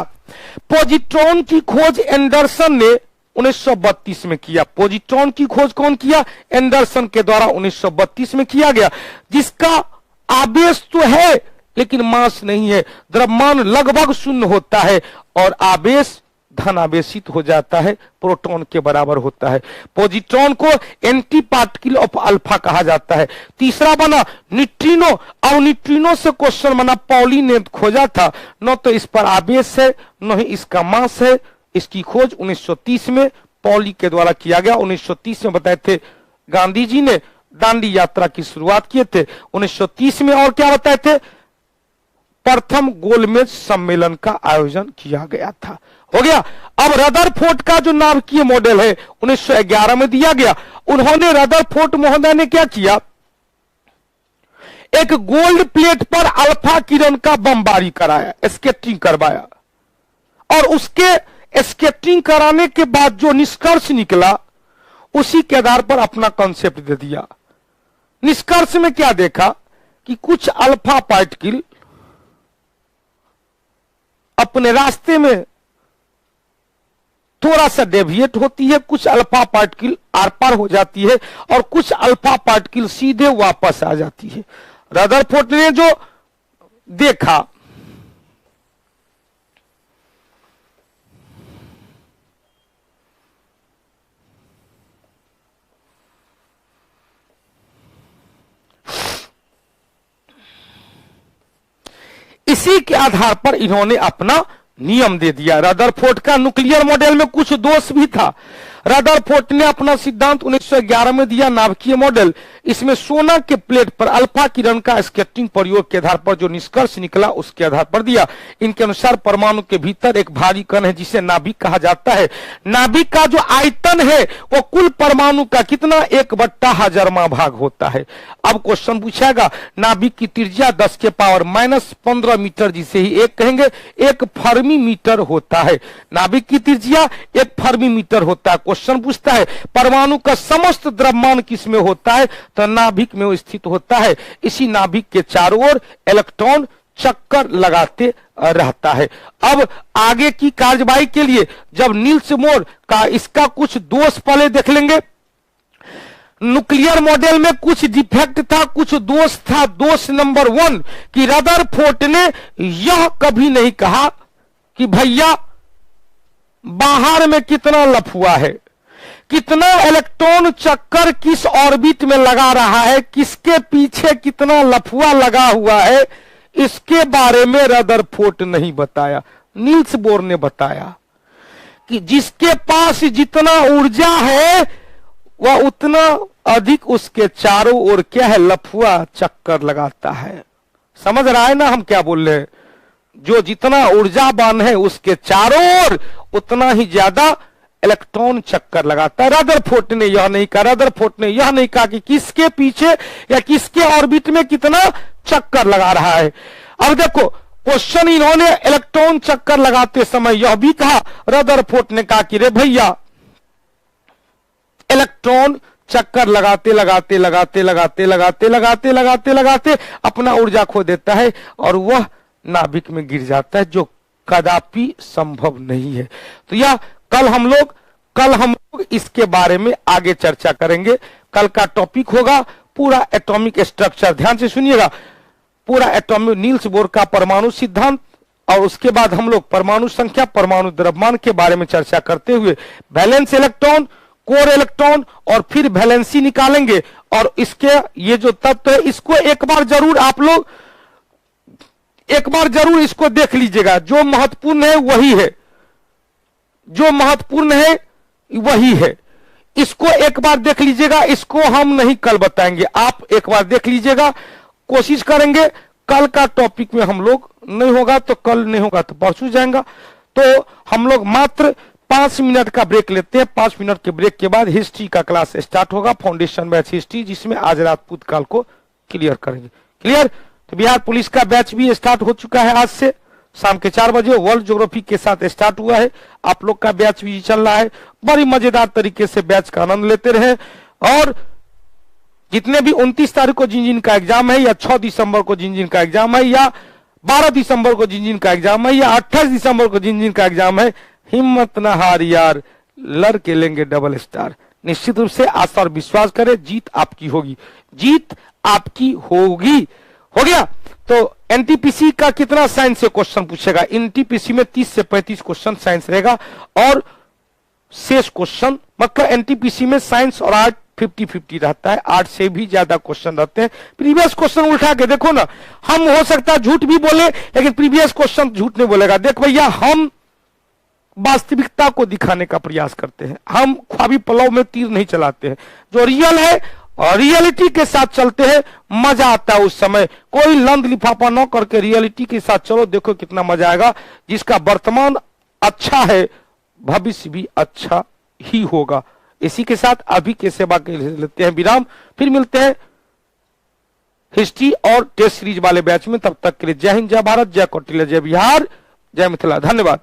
पॉजिट्रॉन की खोज एंडरसन ने 1932 में किया। पॉजिट्रॉन की खोज कौन किया? एंडरसन के द्वारा 1932 में किया गया, जिसका आवेश तो है लेकिन मास नहीं है। द्रव्यमान लगभग शून्य होता है और आवेश धन आवेशित हो जाता है, प्रोटॉन के बराबर होता है। पॉजिट्रॉन को एंटी पार्टिकल ऑफ अल्फा कहा जाता है। तीसरा बना न्यूट्रिनो। अब न्यूट्रिनो से क्वेश्चन बना, पॉली ने खोजा था, न तो इस पर आवेश है न ही इसका मास है। इसकी खोज 1930 में पॉली के द्वारा किया गया। 1930 में बताए थे गांधी जी ने दांडी यात्रा की शुरुआत किए थे 1930 में। और क्या बताए थे, प्रथम गोलमेज सम्मेलन का आयोजन किया गया था। हो गया। अब रदरफोर्ड का जो नाभिकीय मॉडल है 1911 में दिया गया। उन्होंने रदरफोर्ड महोदय ने क्या किया, एक गोल्ड प्लेट पर अल्फा किरण का बमबारी कराया, स्केटिंग करवाया, और उसके स्केटिंग कराने के बाद जो निष्कर्ष निकला उसी के आधार पर अपना कॉन्सेप्ट दे दिया। निष्कर्ष में क्या देखा कि कुछ अल्फा पार्टिकल अपने रास्ते में थोड़ा सा डेविएट होती है, कुछ अल्फा पार्टिकल आर पार हो जाती है और कुछ अल्फा पार्टिकल सीधे वापस आ जाती है। रदरफोर्ड ने जो देखा, इसी के आधार पर इन्होंने अपना नियम दे दिया। रदरफोर्ड का न्यूक्लियर मॉडल में कुछ दोष भी था। रदरफोर्ड ने अपना सिद्धांत 1911 में दिया, नाभिकीय मॉडल। इसमें सोना के प्लेट पर अल्फा किरण का स्केटिंग प्रयोग के आधार पर जो निष्कर्ष निकला उसके आधार पर दिया। इनके अनुसार परमाणु के भीतर एक भारी कण है जिसे नाभिक कहा जाता है। नाभिक का जो आयतन है वो कुल परमाणु का कितना 1/1000वां भाग होता है। अब क्वेश्चन पूछेगा, नाभिक की त्रिज्या 10⁻⁻15 मीटर, जिसे ही एक कहेंगे, 1 फर्मी मीटर होता है। नाभिक की त्रिज्या 1 फर्मी मीटर होता है। क्वेश्चन पूछता है परमाणु का समस्त द्रव्यमान किसमें होता है, तो नाभिक में वो स्थित होता है। इसी नाभिक के चारों ओर इलेक्ट्रॉन चक्कर लगाते रहता है। अब आगे की कार्यवाही के लिए जब नील्स बोर का इसका कुछ दोष पहले देख लेंगे। न्यूक्लियर मॉडल में कुछ डिफेक्ट था, कुछ दोष था। दोष नंबर 1 कि रदरफोर्ड ने यह कभी नहीं कहा कि भैया बाहर में कितना लफुआ है, कितना इलेक्ट्रॉन चक्कर किस ऑर्बिट में लगा रहा है, किसके पीछे कितना लफुआ लगा हुआ है, इसके बारे में रदरफोर्ड नहीं बताया। नील्स बोर ने बताया कि जिसके पास जितना ऊर्जा है वह उतना अधिक उसके चारों ओर क्या है, लफुआ चक्कर लगाता है। समझ रहा है ना हम क्या बोल रहे हैं? जो जितना ऊर्जावान है उसके चारों ओर उतना ही ज्यादा इलेक्ट्रॉन चक्कर लगाता है। रदरफोर्ड ने यह नहीं कहा। रदरफोर्ड ने यह नहीं कहा कि किसके पीछे या किसके ऑर्बिट में कितना चक्कर लगा रहा है। अब देखो क्वेश्चन, इन्होंने इलेक्ट्रॉन चक्कर लगाते समय यह भी कहा, रदरफोर्ड ने कहा कि रे भैया इलेक्ट्रॉन चक्कर लगाते लगाते लगाते लगाते लगाते लगाते लगाते लगाते अपना ऊर्जा खो देता है और वह नाभिक में गिर जाता है, जो कदापि संभव नहीं है। तो यह कल हम लोग इसके बारे में आगे चर्चा करेंगे। कल का टॉपिक होगा पूरा एटॉमिक स्ट्रक्चर। ध्यान से सुनिएगा, पूरा एटॉमिक, नील्स बोर का परमाणु सिद्धांत, और उसके बाद हम लोग परमाणु संख्या, परमाणु द्रव्यमान के बारे में चर्चा करते हुए वैलेंस इलेक्ट्रॉन, कोर इलेक्ट्रॉन और फिर वैलेंसी निकालेंगे। और इसके ये जो तत्व है इसको एक बार जरूर आप लोग इसको देख लीजिएगा। जो महत्वपूर्ण है वही है, जो महत्वपूर्ण है वही है। इसको एक बार देख लीजिएगा। इसको हम नहीं कल बताएंगे, आप एक बार देख लीजिएगा। कोशिश करेंगे कल का टॉपिक में हम लोग नहीं होगा तो कल, नहीं होगा तो परसों जाएगा। तो हम लोग मात्र 5 मिनट का ब्रेक लेते हैं। 5 मिनट के ब्रेक के बाद हिस्ट्री का क्लास स्टार्ट होगा, फाउंडेशन बैच हिस्ट्री, जिसमें आज रात पूतकाल को क्लियर करेंगे। क्लियर? तो बिहार पुलिस का बैच भी स्टार्ट हो चुका है। आज से शाम के 4 बजे वर्ल्ड ज्योग्राफी के साथ स्टार्ट हुआ है। आप लोग का बैच भी चल रहा है। बड़ी मजेदार तरीके से बैच का आनंद लेते रहे। और जितने भी 29 तारीख को जिन का एग्जाम है, या 6 दिसंबर को जिन का एग्जाम है, या 12 दिसंबर को जिन का एग्जाम है, या 28 दिसंबर को जिन का एग्जाम है, हिम्मत न हार यार, लड़ के लेंगे डबल स्टार। निश्चित रूप से आशा और विश्वास करें, जीत आपकी होगी, जीत आपकी होगी। हो गया? तो एनटीपीसी का कितना साइंस से क्वेश्चन पूछेगा? एनटीपीसी में 30 से 35 क्वेश्चन साइंस रहेगा और शेष क्वेश्चन, मतलब एनटीपीसी में साइंस और आर्ट 50-50 रहता है। आर्ट से भी ज्यादा क्वेश्चन रहते हैं। प्रीवियस क्वेश्चन उठा के देखो ना, हम हो सकता है झूठ भी बोले लेकिन प्रीवियस क्वेश्चन झूठ नहीं बोलेगा। देख भैया, हम वास्तविकता को दिखाने का प्रयास करते हैं, हम ख्वाबी पलाव में तीर नहीं चलाते हैं। जो रियल है और रियलिटी के साथ चलते हैं, मजा आता है उस समय। कोई लंद लिफाफा न करके रियलिटी के साथ चलो, देखो कितना मजा आएगा। जिसका वर्तमान अच्छा है, भविष्य भी अच्छा ही होगा। इसी के साथ अभी के सेवा के लिए लेते हैं विराम, फिर मिलते हैं हिस्ट्री और टेस्ट सीरीज वाले बैच में। तब तक के लिए जय हिंद, जय भारत, जय कौटिल्य, जय बिहार, जय मिथिला। धन्यवाद।